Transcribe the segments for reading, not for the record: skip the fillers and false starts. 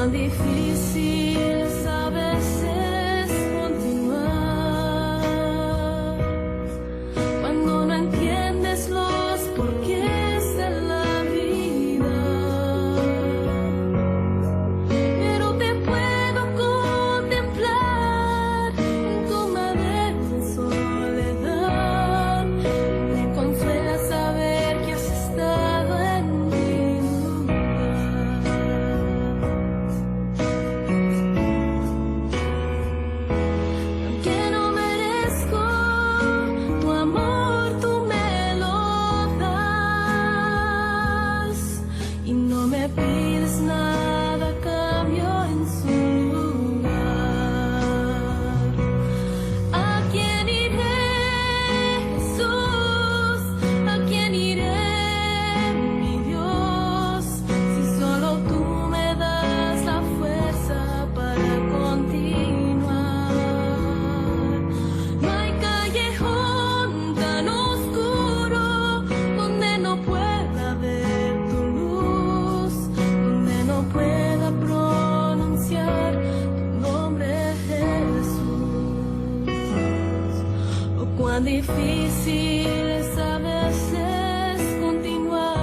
cuán difícil es a veces continuar cuando no entiendes los porqués de la vida. Pero te puedo contemplar en tu madera en soledad. Me consuela saber que has estado en mi lugar. Aunque no merezco tu amor, tú me lo das y no me pides nada a cambio en su lugar. ¿A quién iré, Jesús? ¿A quién iré, mi Dios? Si solo tú me das la fuerza para continuar. No hay callejón tan oscuro donde no pueda ver tu luz, donde no pueda pronunciar tu nombre, Jesús. Oh, cuán difícil es a veces continuar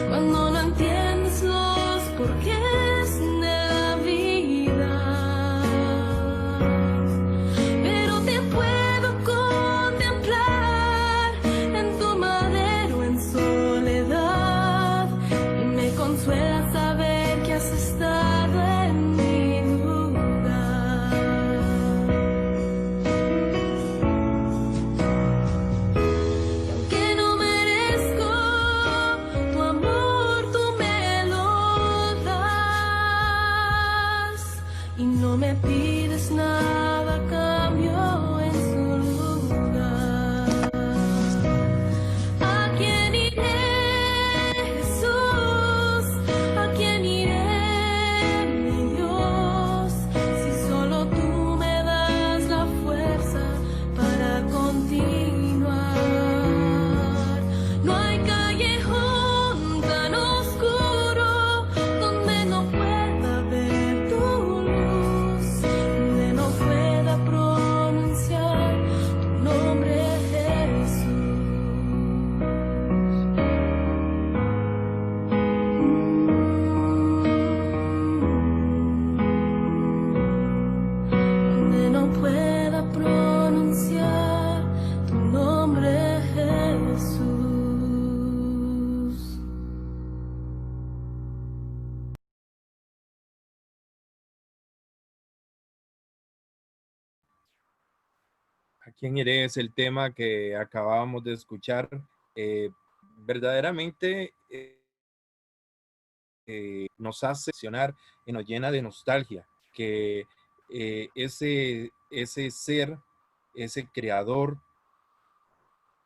cuando no entiendes los porqués de la vida. Pero te puedo contemplar en tu madero en soledad y me consuela saber que has estado en mi lugar. Aunque no merezco tu amor, tú me lo das y no me pides nada a cambio en su lugar. ¿A quién iré, Jesús? ¿A quién iré, mi Dios? Si solo tú me das la fuerza para continuar. No hay callejón tan oscuro donde no pueda ver tu luz, donde no pueda pronunciar tu nombre, Jesús. Donde no pueda pronunciar tu nombre, Jesús. ¿A quién iré? Es el tema que acabábamos de escuchar. Verdaderamente nos hace reflexionar y nos llena de nostalgia, que ese ser, ese creador,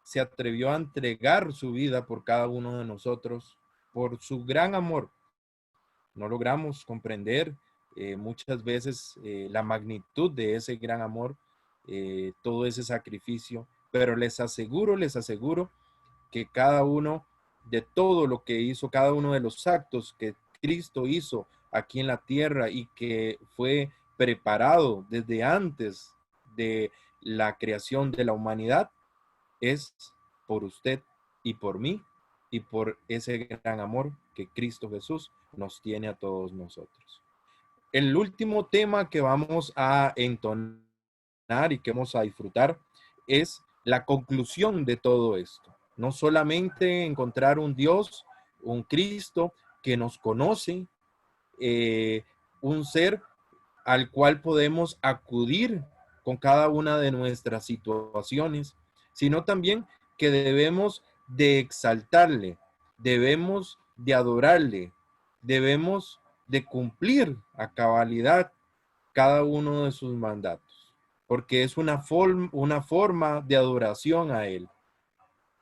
se atrevió a entregar su vida por cada uno de nosotros, por su gran amor. No logramos comprender muchas veces la magnitud de ese gran amor, todo ese sacrificio, pero les aseguro que cada uno de todo lo que hizo, cada uno de los actos que Cristo hizo aquí en la tierra y que fue preparado desde antes de la creación de la humanidad, es por usted y por mí y por ese gran amor que Cristo Jesús nos tiene a todos nosotros. El último tema que vamos a entonar y que vamos a disfrutar es la conclusión de todo esto. No solamente encontrar un Dios, un Cristo que nos conoce, un ser al cual podemos acudir con cada una de nuestras situaciones, sino también que debemos de exaltarle, debemos de adorarle, debemos de cumplir a cabalidad cada uno de sus mandatos, porque es una forma de adoración a Él,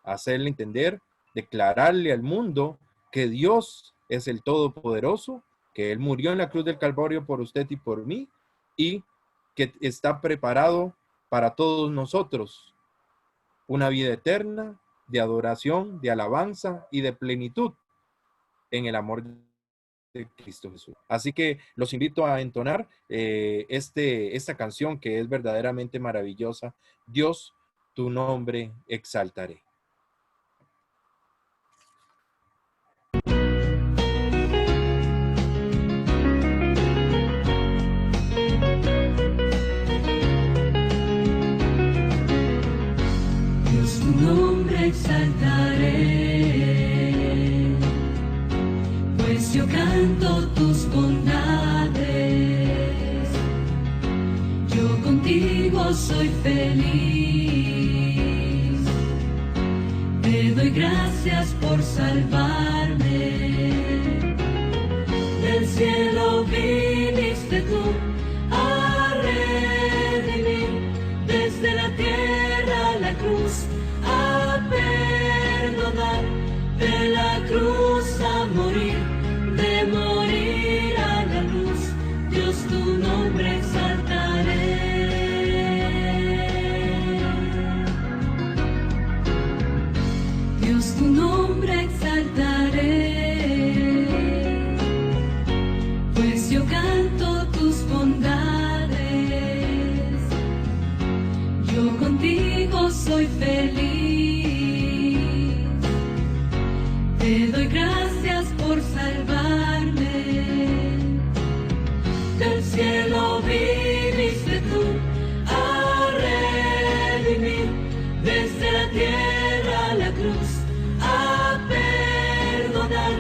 hacerle entender, declararle al mundo que Dios es el Todopoderoso, que Él murió en la cruz del Calvario por usted y por mí, y que está preparado para todos nosotros una vida eterna de adoración, de alabanza y de plenitud en el amor de Cristo Jesús. Así que los invito a entonar esta canción que es verdaderamente maravillosa. Dios, tu nombre exaltaré. Dios, tu nombre exaltaré, pues yo canto tus bondades. Yo contigo soy feliz. Te doy gracias por salvarme. Del cielo viniste tú a redimir, desde la tierra a la cruz a perdonar, de la cruz a morir, de morir a la luz. Dios, tu nombre exaltaré. Dios, tu nombre exaltaré, pues yo canto tus bondades. Yo contigo soy feliz. Te doy gracias por salvarme. Del cielo viniste tú a redimir, desde la tierra a la cruz a perdonar,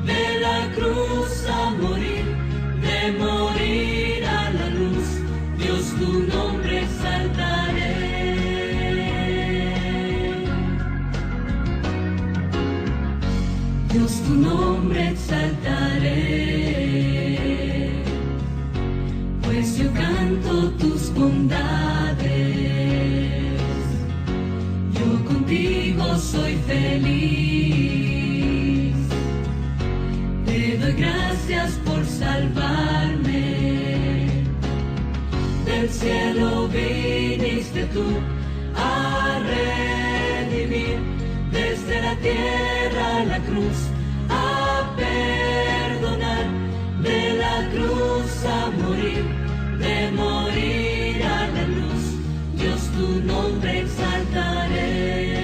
de la cruz a morir, de morir a la luz. Dios, tu nombre exaltaré. Dios, tu nombre exaltaré, pues yo canto tus bondades. Yo contigo soy feliz. Te doy gracias por salvarme. Del cielo viniste tú a redimir, desde la tierra a la cruz a perdonar, de la cruz a morir, de morir a la luz. Dios, tu nombre exaltaré.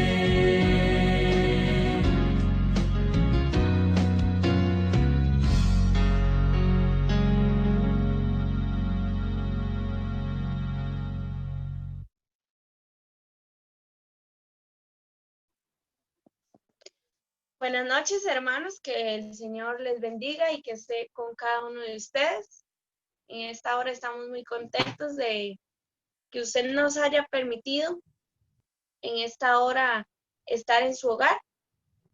Buenas noches, hermanos, que el Señor les bendiga y que esté con cada uno de ustedes. En esta hora estamos muy contentos de que usted nos haya permitido en esta hora estar en su hogar,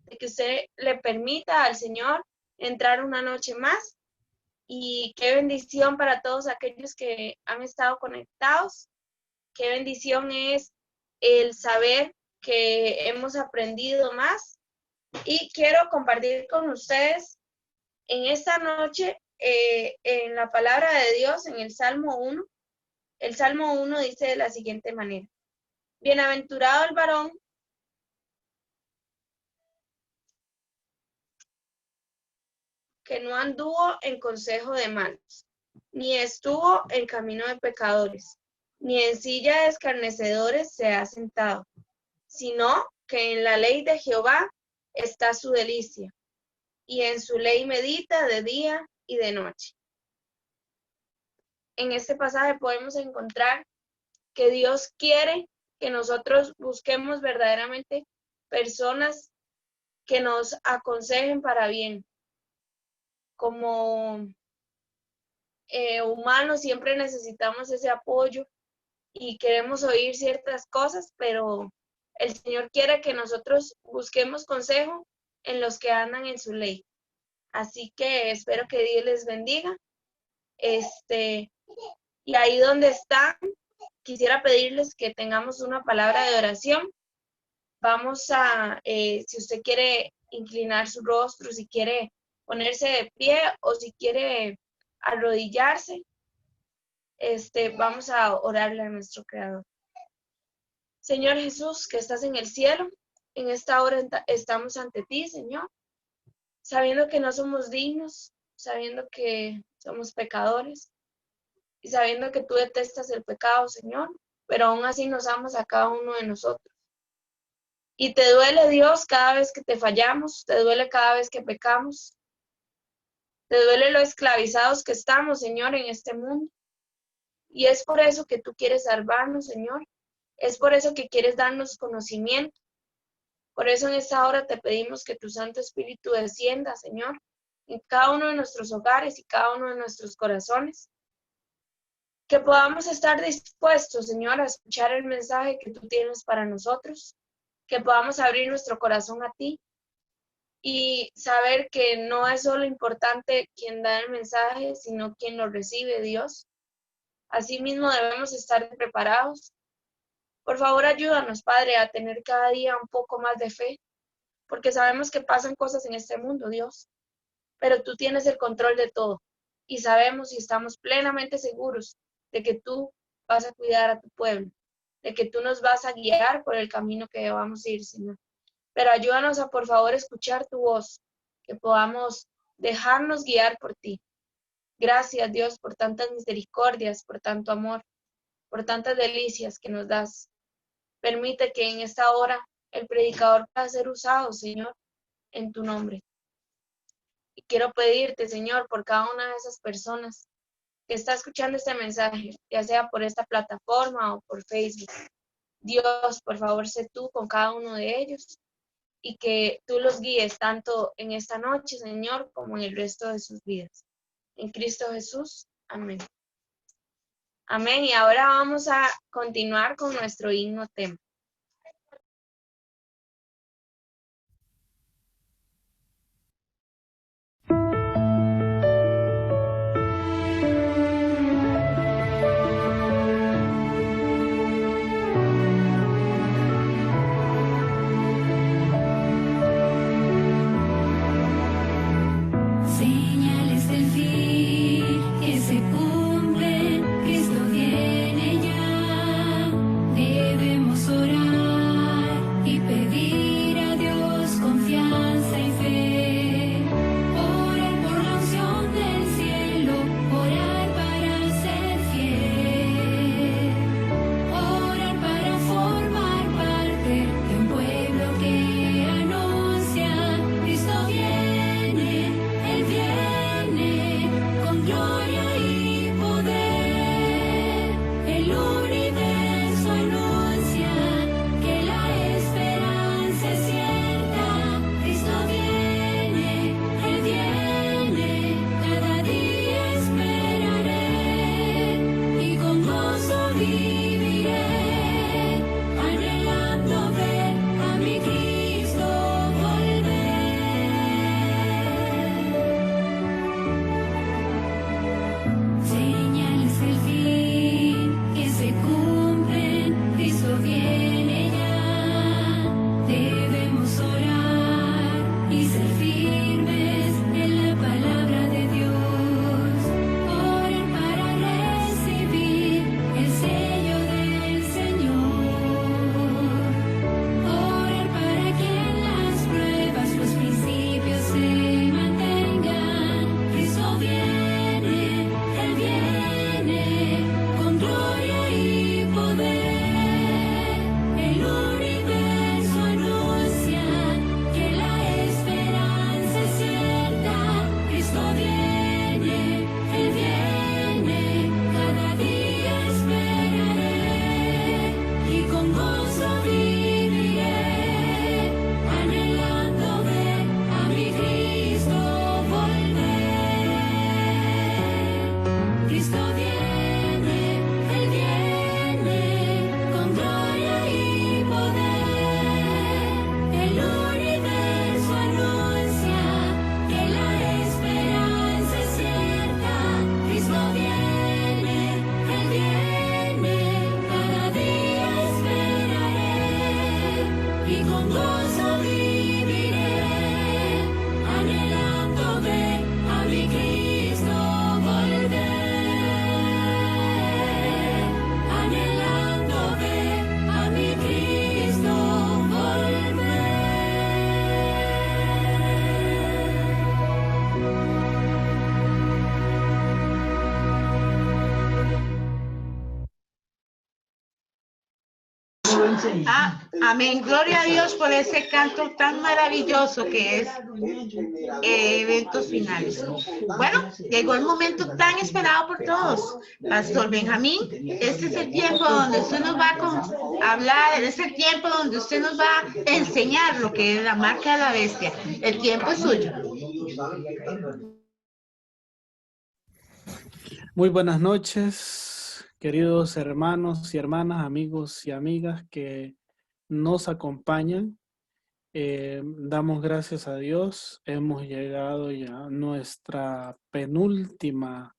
de que usted le permita al Señor entrar una noche más, y qué bendición para todos aquellos que han estado conectados. Qué bendición es el saber que hemos aprendido más. Y quiero compartir con ustedes en esta noche en la palabra de Dios, en el Salmo 1. El Salmo 1 dice de la siguiente manera: bienaventurado el varón que no anduvo en consejo de malos, ni estuvo en camino de pecadores, ni en silla de escarnecedores se ha sentado, sino que en la ley de Jehová está su delicia, y en su ley medita de día y de noche. En este pasaje podemos encontrar que Dios quiere que nosotros busquemos verdaderamente personas que nos aconsejen para bien. Como humanos siempre necesitamos ese apoyo y queremos oír ciertas cosas, pero el Señor quiere que nosotros busquemos consejo en los que andan en su ley. Así que espero que Dios les bendiga. Y ahí donde están, quisiera pedirles que tengamos una palabra de oración. Vamos a, si usted quiere inclinar su rostro, si quiere ponerse de pie o si quiere arrodillarse, vamos a orarle a nuestro Creador. Señor Jesús, que estás en el cielo, en esta hora estamos ante ti, Señor, sabiendo que no somos dignos, sabiendo que somos pecadores y sabiendo que tú detestas el pecado, Señor, pero aún así nos amas a cada uno de nosotros. Y te duele, Dios, cada vez que te fallamos, te duele cada vez que pecamos, te duele lo esclavizados que estamos, Señor, en este mundo. Y es por eso que tú quieres salvarnos, Señor. Es por eso que quieres darnos conocimiento. Por eso en esta hora te pedimos que tu Santo Espíritu descienda, Señor, en cada uno de nuestros hogares y cada uno de nuestros corazones. Que podamos estar dispuestos, Señor, a escuchar el mensaje que tú tienes para nosotros. Que podamos abrir nuestro corazón a ti y saber que no es solo importante quien da el mensaje, sino quien lo recibe, Dios. Asimismo debemos estar preparados. Por favor, ayúdanos, Padre, a tener cada día un poco más de fe, porque sabemos que pasan cosas en este mundo, Dios, pero tú tienes el control de todo y sabemos y estamos plenamente seguros de que tú vas a cuidar a tu pueblo, de que tú nos vas a guiar por el camino que debamos ir, Señor. Pero ayúdanos a, por favor, escuchar tu voz, que podamos dejarnos guiar por ti. Gracias, Dios, por tantas misericordias, por tanto amor, por tantas delicias que nos das. Permite que en esta hora el predicador pueda ser usado, Señor, en tu nombre. Y quiero pedirte, Señor, por cada una de esas personas que está escuchando este mensaje, ya sea por esta plataforma o por Facebook. Dios, por favor, sé tú con cada uno de ellos y que tú los guíes tanto en esta noche, Señor, como en el resto de sus vidas. En Cristo Jesús. Amén. Amén. Y ahora vamos a continuar con nuestro himno tema. Señales del fin que se cumplen, Cristo viene ya. Debemos orar. Amén. Gloria a Dios por ese canto tan maravilloso que es eventos finales. Bueno, llegó el momento tan esperado por todos. Pastor Benjamín, este es el tiempo donde usted nos va a hablar, es el tiempo donde usted nos va a enseñar lo que es la marca de la bestia. El tiempo es suyo. Muy buenas noches, queridos hermanos y hermanas, amigos y amigas que nos acompañan. Damos gracias a Dios. Hemos llegado ya a nuestra penúltima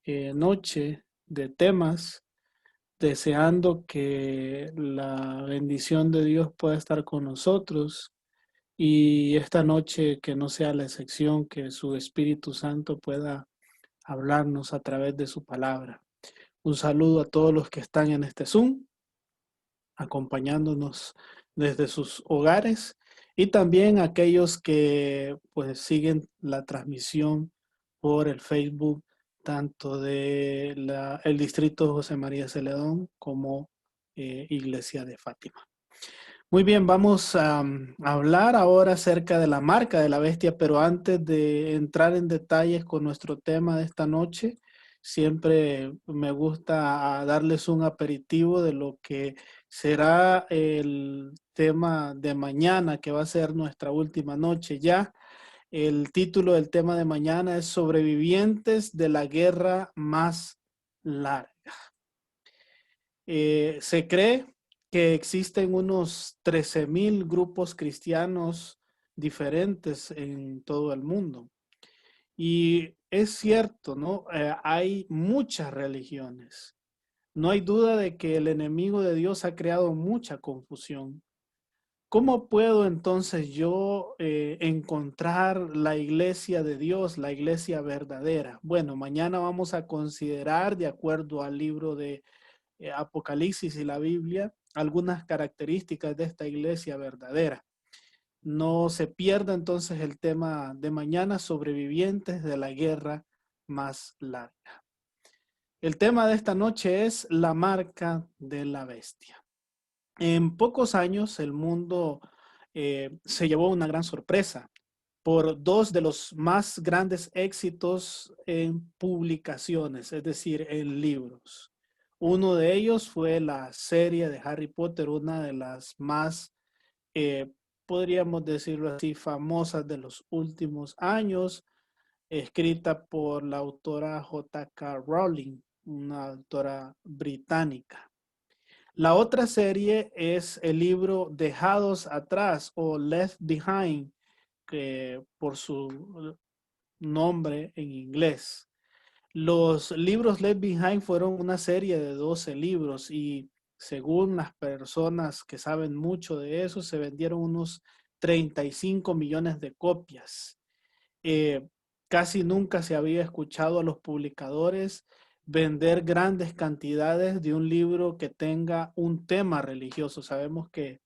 noche de temas, deseando que la bendición de Dios pueda estar con nosotros y esta noche que no sea la excepción, que su Espíritu Santo pueda hablarnos a través de su palabra. Un saludo a todos los que están en este Zoom, acompañándonos desde sus hogares, y también a aquellos que pues siguen la transmisión por el Facebook, tanto de el distrito José María Celedón como Iglesia de Fátima. Muy bien, vamos a hablar ahora acerca de la marca de la bestia, pero antes de entrar en detalles con nuestro tema de esta noche, siempre me gusta darles un aperitivo de lo que será el tema de mañana, que va a ser nuestra última noche ya. El título del tema de mañana es Sobrevivientes de la Guerra Más Larga. Se cree que existen unos 13,000 grupos cristianos diferentes en todo el mundo. Y es cierto, ¿no? Hay muchas religiones. No hay duda de que el enemigo de Dios ha creado mucha confusión. ¿Cómo puedo entonces yo encontrar la iglesia de Dios, la iglesia verdadera? Bueno, mañana vamos a considerar, de acuerdo al libro de Apocalipsis y la Biblia, algunas características de esta iglesia verdadera. No se pierda entonces el tema de mañana, sobrevivientes de la guerra más larga. El tema de esta noche es la marca de la bestia. En pocos años el mundo se llevó una gran sorpresa por dos de los más grandes éxitos en publicaciones, es decir, en libros. Uno de ellos fue la serie de Harry Potter, una de las más, podríamos decirlo así, famosas de los últimos años, escrita por la autora J.K. Rowling, una autora británica. La otra serie es el libro Dejados Atrás o Left Behind, que por su nombre en inglés. Los libros Left Behind fueron una serie de 12 libros y según las personas que saben mucho de eso, se vendieron unos 35 millones de copias. Casi nunca se había escuchado a los publicadores vender grandes cantidades de un libro que tenga un tema religioso. Sabemos que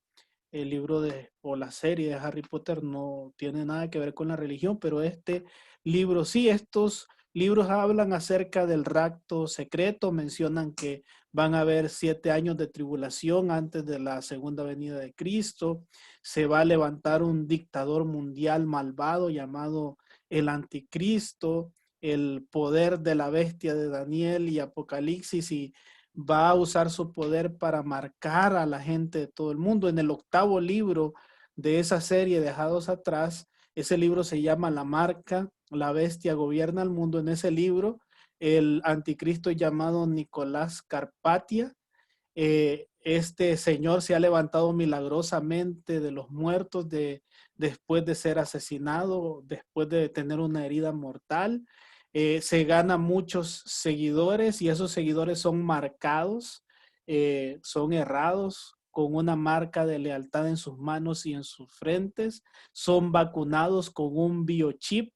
el libro o la serie de Harry Potter no tiene nada que ver con la religión, pero este libro sí. Estos libros hablan acerca del rapto secreto, mencionan que van a haber 7 años de tribulación antes de la segunda venida de Cristo. Se va a levantar un dictador mundial malvado llamado el Anticristo, el poder de la bestia de Daniel y Apocalipsis, y va a usar su poder para marcar a la gente de todo el mundo. En el 8º libro de esa serie, Dejados Atrás, ese libro se llama La Marca, la bestia gobierna el mundo. En ese libro, el anticristo llamado Nicolás Carpatia, este señor se ha levantado milagrosamente de los muertos después de ser asesinado, después de tener una herida mortal. Se gana muchos seguidores y esos seguidores son marcados, son errados con una marca de lealtad en sus manos y en sus frentes. Son vacunados con un biochip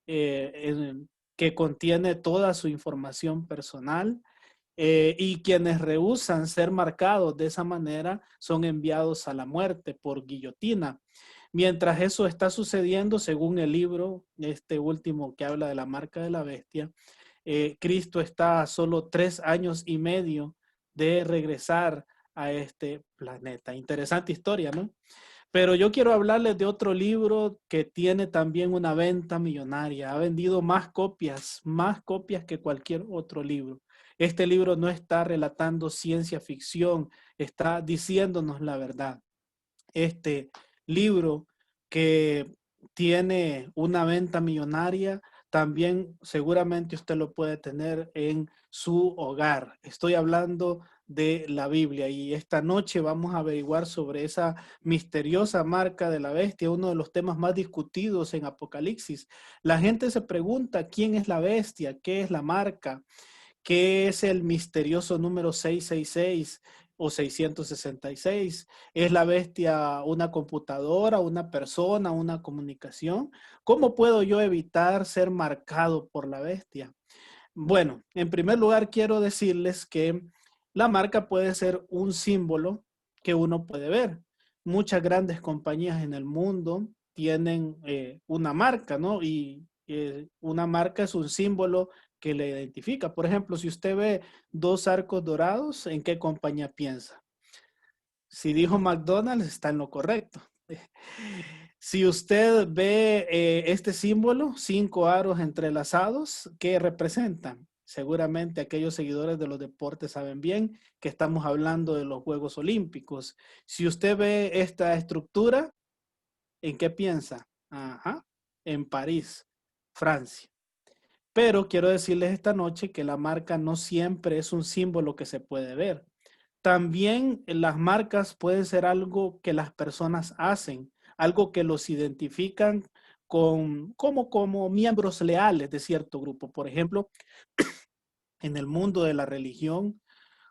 que contiene toda su información personal. Y quienes rehúsan ser marcados de esa manera son enviados a la muerte por guillotina. Mientras eso está sucediendo, según el libro, este último que habla de la marca de la bestia, Cristo está a solo 3 años y medio de regresar a este planeta. Interesante historia, ¿no? Pero yo quiero hablarles de otro libro que tiene también una venta millonaria. Ha vendido más copias que cualquier otro libro. Este libro no está relatando ciencia ficción, está diciéndonos la verdad. Este libro que tiene una venta millonaria, también seguramente usted lo puede tener en su hogar. Estoy hablando de la Biblia y esta noche vamos a averiguar sobre esa misteriosa marca de la bestia, uno de los temas más discutidos en Apocalipsis. La gente se pregunta quién es la bestia, qué es la marca, qué es el misterioso número 666 o 666. ¿Es la bestia una computadora, una persona, una comunicación? ¿Cómo puedo yo evitar ser marcado por la bestia? Bueno, en primer lugar quiero decirles que la marca puede ser un símbolo que uno puede ver. Muchas grandes compañías en el mundo tienen una marca, ¿no? Y una marca es un símbolo que le identifica. Por ejemplo, si usted ve dos arcos dorados, ¿en qué compañía piensa? Si dijo McDonald's, está en lo correcto. Si usted ve este símbolo, 5 aros entrelazados, ¿qué representan? Seguramente aquellos seguidores de los deportes saben bien que estamos hablando de los Juegos Olímpicos. Si usted ve esta estructura, ¿en qué piensa? Ajá, en París, Francia. Pero quiero decirles esta noche que la marca no siempre es un símbolo que se puede ver. También las marcas pueden ser algo que las personas hacen, algo que los identifican como miembros leales de cierto grupo. Por ejemplo, en el mundo de la religión,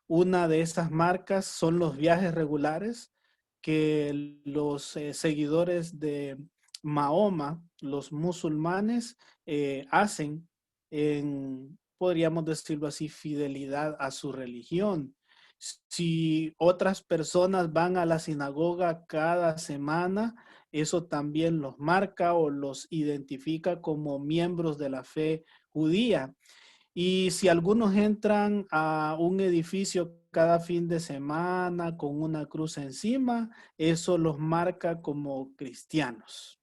una de esas marcas son los viajes regulares que los seguidores de Mahoma, los musulmanes, hacen en, podríamos decirlo así, fidelidad a su religión. Si otras personas van a la sinagoga cada semana, eso también los marca o los identifica como miembros de la fe judía. Y si algunos entran a un edificio cada fin de semana con una cruz encima, eso los marca como cristianos.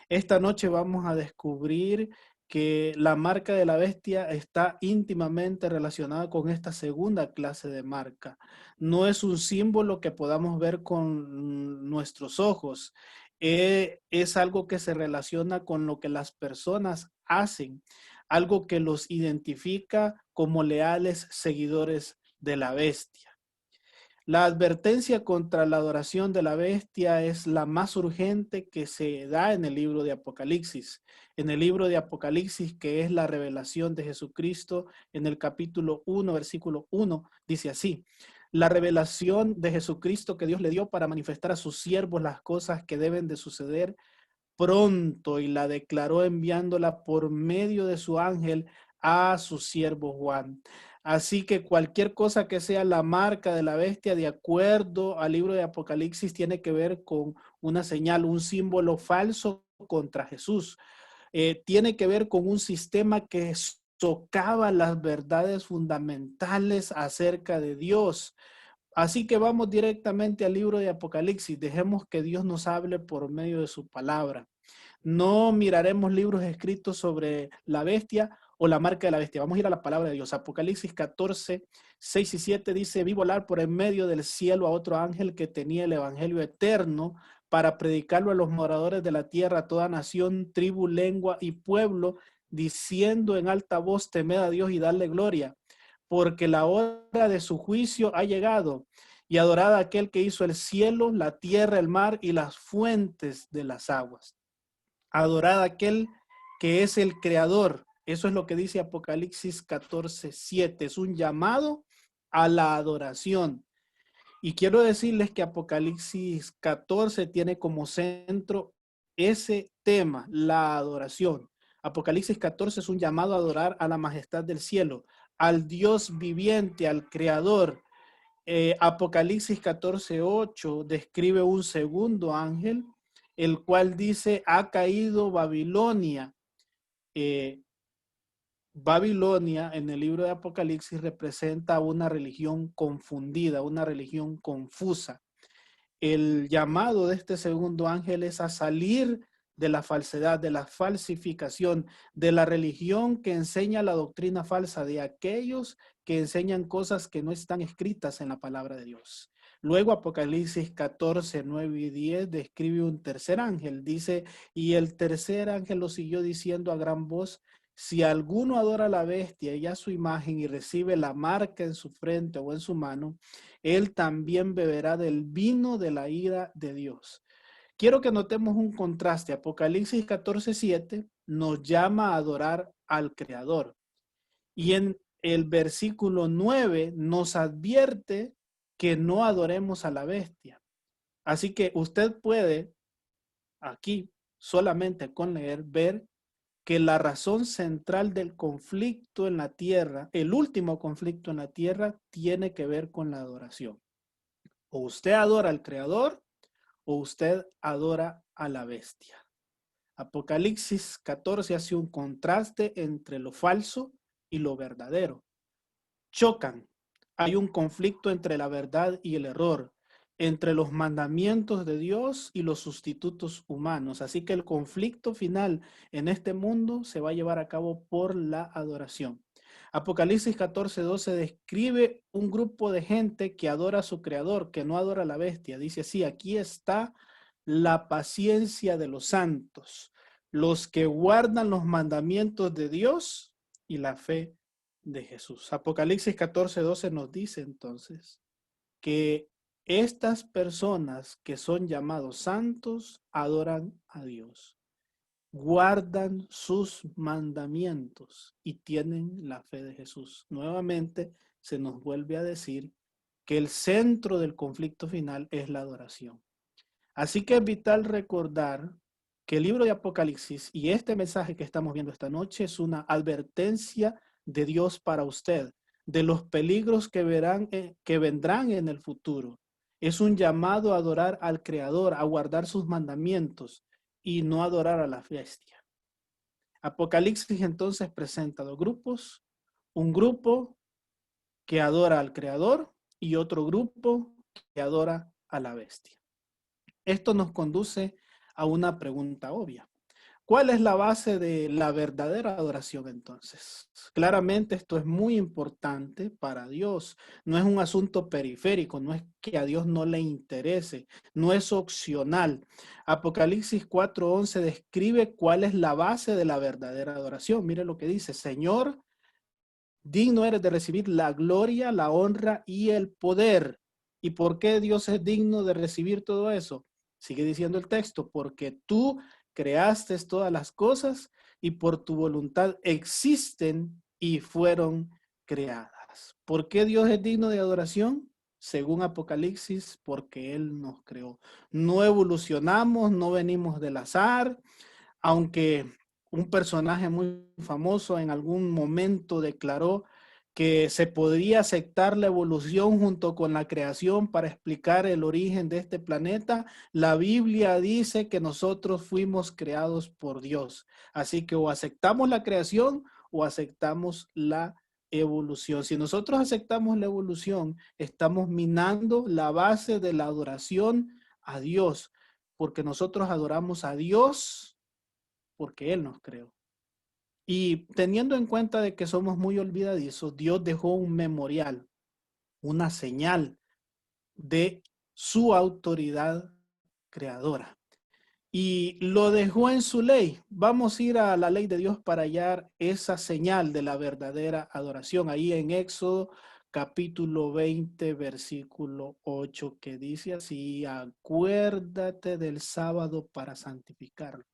Esta noche vamos a descubrir que la marca de la bestia está íntimamente relacionada con esta segunda clase de marca. No es un símbolo que podamos ver con nuestros ojos. Es algo que se relaciona con lo que las personas hacen, algo que los identifica como leales seguidores de la bestia. La advertencia contra la adoración de la bestia es la más urgente que se da en el libro de Apocalipsis. En el libro de Apocalipsis, que es la revelación de Jesucristo, en el capítulo 1, versículo 1, dice así: la revelación de Jesucristo que Dios le dio para manifestar a sus siervos las cosas que deben de suceder pronto, y la declaró enviándola por medio de su ángel a su siervo Juan. Así que cualquier cosa que sea la marca de la bestia, de acuerdo al libro de Apocalipsis, tiene que ver con una señal, un símbolo falso contra Jesús. Tiene que ver con un sistema que socava las verdades fundamentales acerca de Dios. Así que vamos directamente al libro de Apocalipsis. Dejemos que Dios nos hable por medio de su palabra. No miraremos libros escritos sobre la bestia o la marca de la bestia. Vamos a ir a la palabra de Dios. Apocalipsis 14, 6 y 7 dice: vi volar por en medio del cielo a otro ángel que tenía el evangelio eterno para predicarlo a los moradores de la tierra, a toda nación, tribu, lengua y pueblo, diciendo en alta voz: temed a Dios y darle gloria, porque la hora de su juicio ha llegado, y adorad a aquel que hizo el cielo, la tierra, el mar y las fuentes de las aguas. Adorad a aquel que es el creador. Eso es lo que dice Apocalipsis 14, 7. Es un llamado a la adoración. Y quiero decirles que Apocalipsis 14 tiene como centro ese tema, la adoración. Apocalipsis 14 es un llamado a adorar a la majestad del cielo, al Dios viviente, al creador. Apocalipsis 14, 8 describe un segundo ángel, el cual dice: ha caído Babilonia. Babilonia en el libro de Apocalipsis representa una religión confundida, una religión confusa. El llamado de este segundo ángel es a salir de la falsedad, de la falsificación, de la religión que enseña la doctrina falsa, de aquellos que enseñan cosas que no están escritas en la palabra de Dios. Luego Apocalipsis 14, 9 y 10 describe un tercer ángel. Dice, y el tercer ángel lo siguió diciendo a gran voz, si alguno adora a la bestia y a su imagen y recibe la marca en su frente o en su mano, él también beberá del vino de la ira de Dios. Quiero que notemos un contraste. Apocalipsis 14:7 nos llama a adorar al Creador. Y en el versículo 9 nos advierte que no adoremos a la bestia. Así que usted puede aquí, solamente con leer, ver que la razón central del conflicto en la tierra, el último conflicto en la tierra, tiene que ver con la adoración. O usted adora al Creador o usted adora a la bestia. Apocalipsis 14 hace un contraste entre lo falso y lo verdadero. Chocan. Hay un conflicto entre la verdad y el error, entre los mandamientos de Dios y los sustitutos humanos. Así que el conflicto final en este mundo se va a llevar a cabo por la adoración. Apocalipsis 14:12 describe un grupo de gente que adora a su creador, que no adora a la bestia. Dice así, aquí está la paciencia de los santos, los que guardan los mandamientos de Dios y la fe de Jesús. Apocalipsis 14:12 nos dice entonces que estas personas que son llamados santos adoran a Dios, guardan sus mandamientos y tienen la fe de Jesús. Nuevamente se nos vuelve a decir que el centro del conflicto final es la adoración. Así que es vital recordar que el libro de Apocalipsis y este mensaje que estamos viendo esta noche es una advertencia de Dios para usted, de los peligros que vendrán en el futuro. Es un llamado a adorar al Creador, a guardar sus mandamientos y no adorar a la bestia. Apocalipsis entonces presenta dos grupos, un grupo que adora al Creador y otro grupo que adora a la bestia. Esto nos conduce a una pregunta obvia. ¿Cuál es la base de la verdadera adoración entonces? Claramente esto es muy importante para Dios. No es un asunto periférico, no es que a Dios no le interese, no es opcional. Apocalipsis 4:11 describe cuál es la base de la verdadera adoración. Mire lo que dice, Señor, digno eres de recibir la gloria, la honra y el poder. ¿Y por qué Dios es digno de recibir todo eso? Sigue diciendo el texto, porque tú creaste todas las cosas y por tu voluntad existen y fueron creadas. ¿Por qué Dios es digno de adoración? Según Apocalipsis, porque Él nos creó. No evolucionamos, no venimos del azar, aunque un personaje muy famoso en algún momento declaró que se podría aceptar la evolución junto con la creación para explicar el origen de este planeta. La Biblia dice que nosotros fuimos creados por Dios. Así que o aceptamos la creación o aceptamos la evolución. Si nosotros aceptamos la evolución, estamos minando la base de la adoración a Dios, porque nosotros adoramos a Dios porque Él nos creó. Y teniendo en cuenta de que somos muy olvidadizos, Dios dejó un memorial, una señal de su autoridad creadora. Y lo dejó en su ley. Vamos a ir a la ley de Dios para hallar esa señal de la verdadera adoración. Ahí en Éxodo capítulo 20, versículo 8, que dice así, acuérdate del sábado para santificarlo.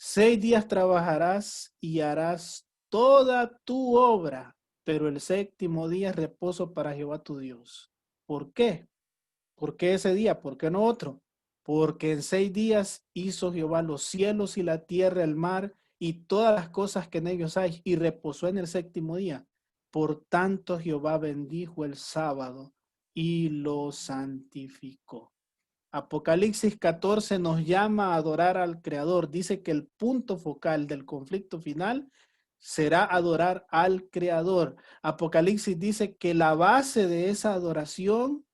6 días trabajarás y harás toda tu obra, pero el séptimo día es reposo para Jehová tu Dios. ¿Por qué? ¿Por qué ese día? ¿Por qué no otro? Porque en 6 días hizo Jehová los cielos y la tierra, el mar y todas las cosas que en ellos hay, y reposó en el séptimo día. Por tanto, Jehová bendijo el sábado y lo santificó. Apocalipsis 14 nos llama a adorar al Creador. Dice que el punto focal del conflicto final será adorar al Creador. Apocalipsis dice que la base de esa adoración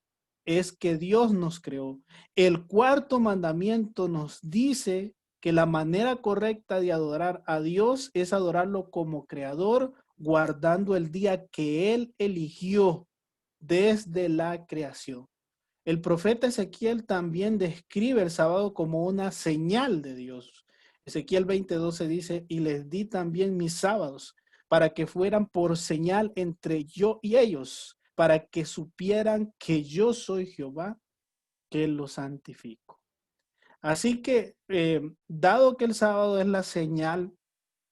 es que Dios nos creó. El cuarto mandamiento nos dice que la manera correcta de adorar a Dios es adorarlo como creador, guardando el día que Él eligió desde la creación. El profeta Ezequiel también describe el sábado como una señal de Dios. Ezequiel 20:12 dice, y les di también mis sábados para que fueran por señal entre yo y ellos, para que supieran que yo soy Jehová, que los santifico. Así que, dado que el sábado es la señal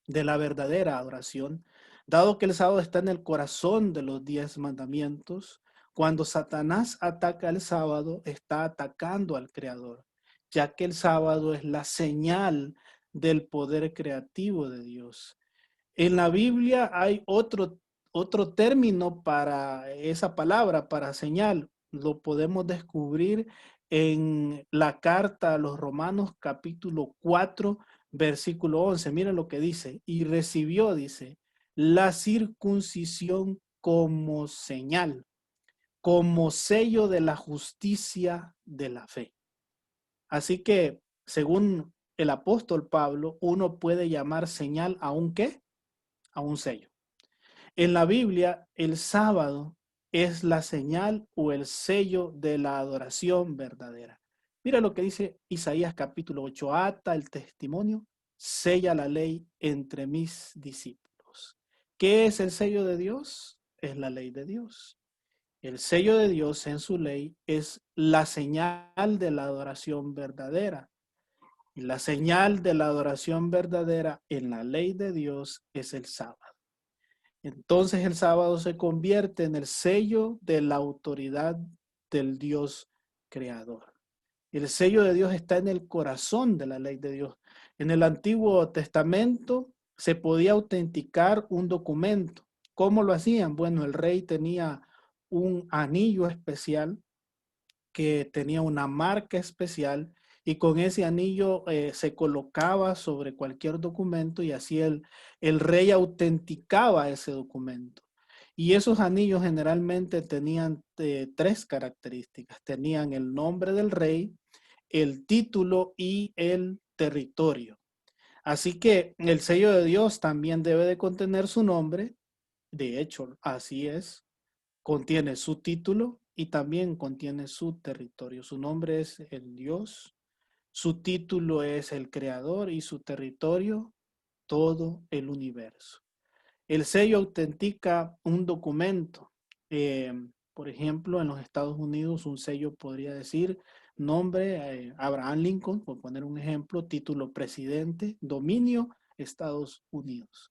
de la verdadera adoración, dado que el sábado está en el corazón de los 10 mandamientos, cuando Satanás ataca el sábado, está atacando al Creador, ya que el sábado es la señal del poder creativo de Dios. En la Biblia hay otro término para esa palabra, para señal. Lo podemos descubrir en la carta a los Romanos capítulo 4, versículo 11. Miren lo que dice. Y recibió, dice, la circuncisión como señal, como sello de la justicia de la fe. Así que, según el apóstol Pablo, uno puede llamar señal a un ¿qué? A un sello. En la Biblia, el sábado es la señal o el sello de la adoración verdadera. Mira lo que dice Isaías capítulo 8. Ata el testimonio, sella la ley entre mis discípulos. ¿Qué es el sello de Dios? Es la ley de Dios. El sello de Dios en su ley es la señal de la adoración verdadera. Y la señal de la adoración verdadera en la ley de Dios es el sábado. Entonces el sábado se convierte en el sello de la autoridad del Dios creador. El sello de Dios está en el corazón de la ley de Dios. En el Antiguo Testamento se podía autenticar un documento. ¿Cómo lo hacían? Bueno, el rey tenía un anillo especial que tenía una marca especial y con ese anillo se colocaba sobre cualquier documento y así el rey autenticaba ese documento. Y esos anillos generalmente tenían 3 características. Tenían el nombre del rey, el título y el territorio. Así que el sello de Dios también debe de contener su nombre. De hecho, así es. Contiene su título y también contiene su territorio. Su nombre es el Dios, su título es el Creador y su territorio, todo el universo. El sello autentica un documento. Por ejemplo, en los Estados Unidos un sello podría decir nombre Abraham Lincoln, por poner un ejemplo, título presidente, dominio Estados Unidos.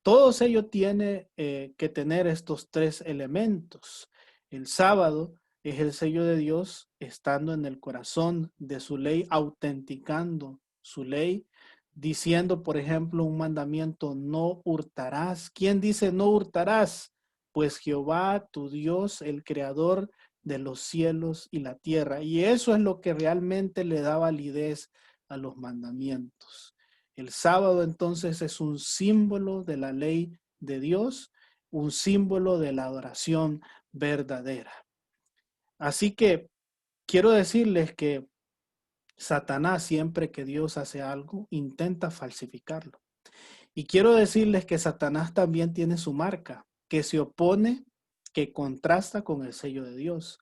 Todo sello tiene que tener estos 3 elementos. El sábado es el sello de Dios estando en el corazón de su ley, autenticando su ley, diciendo, por ejemplo, un mandamiento, no hurtarás. ¿Quién dice no hurtarás? Pues Jehová, tu Dios, el creador de los cielos y la tierra. Y eso es lo que realmente le da validez a los mandamientos. El sábado entonces es un símbolo de la ley de Dios, un símbolo de la adoración verdadera. Así que quiero decirles que Satanás, siempre que Dios hace algo, intenta falsificarlo. Y quiero decirles que Satanás también tiene su marca, que se opone, que contrasta con el sello de Dios.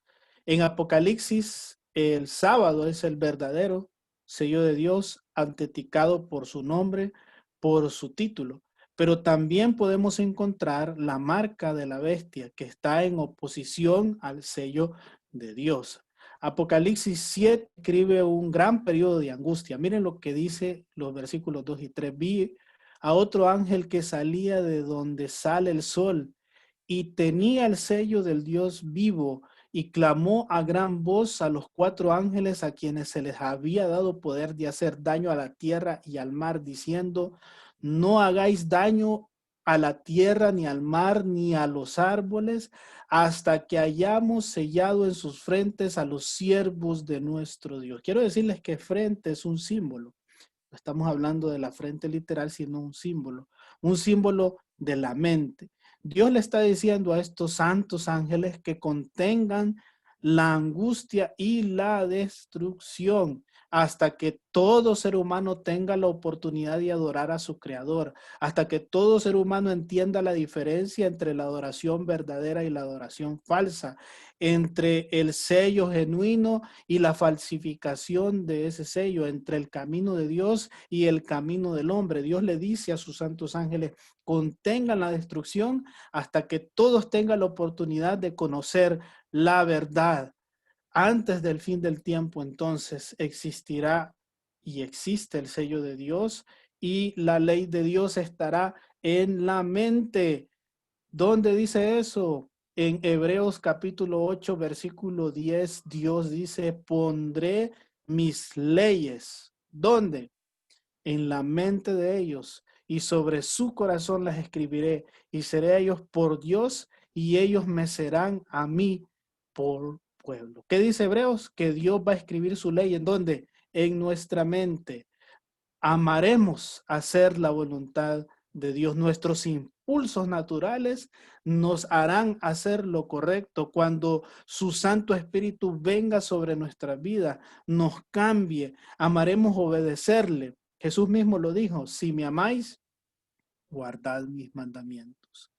En Apocalipsis, el sábado es el verdadero sello de Dios, autenticado por su nombre, por su título. Pero también podemos encontrar la marca de la bestia, que está en oposición al sello de Dios. Apocalipsis 7 escribe un gran periodo de angustia. Miren lo que dice los versículos 2 y 3. Vi a otro ángel que salía de donde sale el sol y tenía el sello del Dios vivo y clamó a gran voz a los 4 ángeles a quienes se les había dado poder de hacer daño a la tierra y al mar, diciendo, no hagáis daño a la tierra, ni al mar, ni a los árboles, hasta que hayamos sellado en sus frentes a los siervos de nuestro Dios. Quiero decirles que frente es un símbolo. No estamos hablando de la frente literal, sino un símbolo. un símbolo de la mente. Dios le está diciendo a estos santos ángeles que contengan la angustia y la destrucción hasta que todo ser humano tenga la oportunidad de adorar a su creador, hasta que todo ser humano entienda la diferencia entre la adoración verdadera y la adoración falsa, entre el sello genuino y la falsificación de ese sello, entre el camino de Dios y el camino del hombre. Dios le dice a sus santos ángeles, contengan la destrucción hasta que todos tengan la oportunidad de conocer la verdad. Antes del fin del tiempo, entonces, existirá y existe el sello de Dios y la ley de Dios estará en la mente. ¿Dónde dice eso? En Hebreos capítulo 8, versículo 10, Dios dice, pondré mis leyes. ¿Dónde? En la mente de ellos, y sobre su corazón las escribiré, y seré a ellos por Dios, y ellos me serán a mí por pueblo. ¿Qué dice Hebreos? Que Dios va a escribir su ley. ¿En dónde? En nuestra mente. Amaremos hacer la voluntad de Dios. Nuestros impulsos naturales nos harán hacer lo correcto cuando su Santo Espíritu venga sobre nuestra vida, nos cambie, amaremos obedecerle. Jesús mismo lo dijo, si me amáis, guardad mis mandamientos.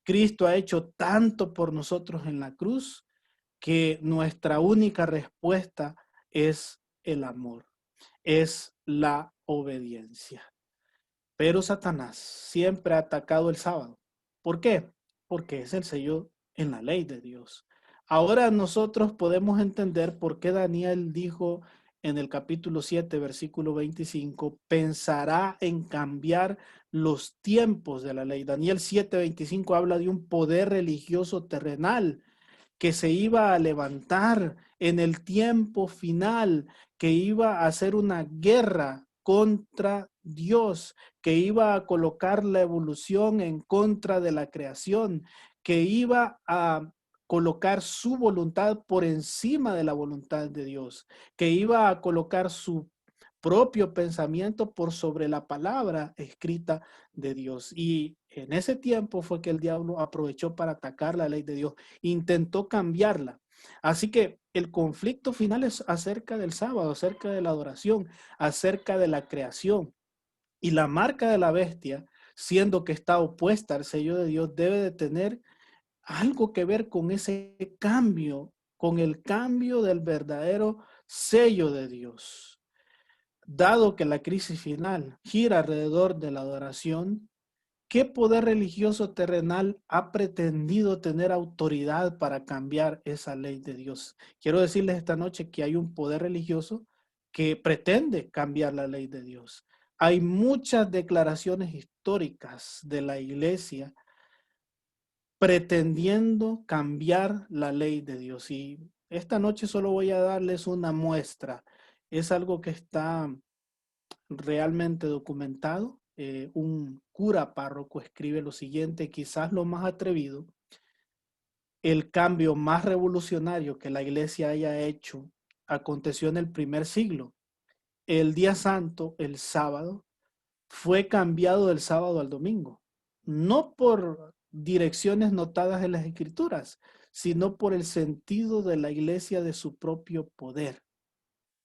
Cristo ha hecho tanto por nosotros en la cruz que nuestra única respuesta es el amor, es la obediencia. Pero Satanás siempre ha atacado el sábado. ¿Por qué? Porque es el sello en la ley de Dios. Ahora nosotros podemos entender por qué Daniel dijo en el capítulo 7, versículo 25, pensará en cambiar los tiempos de la ley. Daniel 7, 25 habla de un poder religioso terrenal que se iba a levantar en el tiempo final, que iba a hacer una guerra contra Dios, que iba a colocar la evolución en contra de la creación, que iba a colocar su voluntad por encima de la voluntad de Dios, que iba a colocar su propio pensamiento por sobre la palabra escrita de Dios. Y en ese tiempo fue que el diablo aprovechó para atacar la ley de Dios, intentó cambiarla. Así que el conflicto final es acerca del sábado, acerca de la adoración, acerca de la creación. Y la marca de la bestia, siendo que está opuesta al sello de Dios, debe de tener algo que ver con ese cambio, con el cambio del verdadero sello de Dios. Dado que la crisis final gira alrededor de la adoración, ¿qué poder religioso terrenal ha pretendido tener autoridad para cambiar esa ley de Dios? Quiero decirles esta noche que hay un poder religioso que pretende cambiar la ley de Dios. Hay muchas declaraciones históricas de la iglesia pretendiendo cambiar la ley de Dios. Y esta noche solo voy a darles una muestra. Es algo que está realmente documentado. Un cura párroco escribe lo siguiente, quizás lo más atrevido, el cambio más revolucionario que la iglesia haya hecho aconteció en el primer siglo. El día santo, el sábado, fue cambiado del sábado al domingo, no por direcciones notadas en las escrituras, sino por el sentido de la iglesia de su propio poder.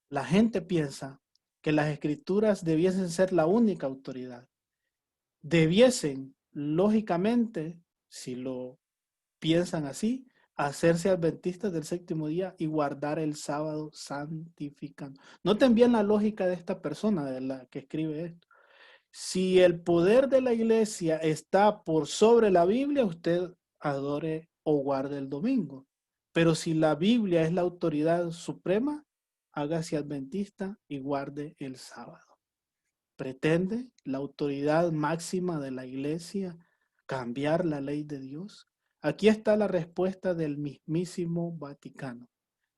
La gente piensa que las escrituras debiesen ser la única autoridad. Debiesen, lógicamente, si lo piensan así, hacerse adventistas del séptimo día y guardar el sábado santificando. Noten bien la lógica de esta persona, de la que escribe esto. Si el poder de la iglesia está por sobre la Biblia, usted adore o guarde el domingo. Pero si la Biblia es la autoridad suprema, hágase adventista y guarde el sábado. ¿Pretende la autoridad máxima de la iglesia cambiar la ley de Dios? Aquí está la respuesta del mismísimo Vaticano.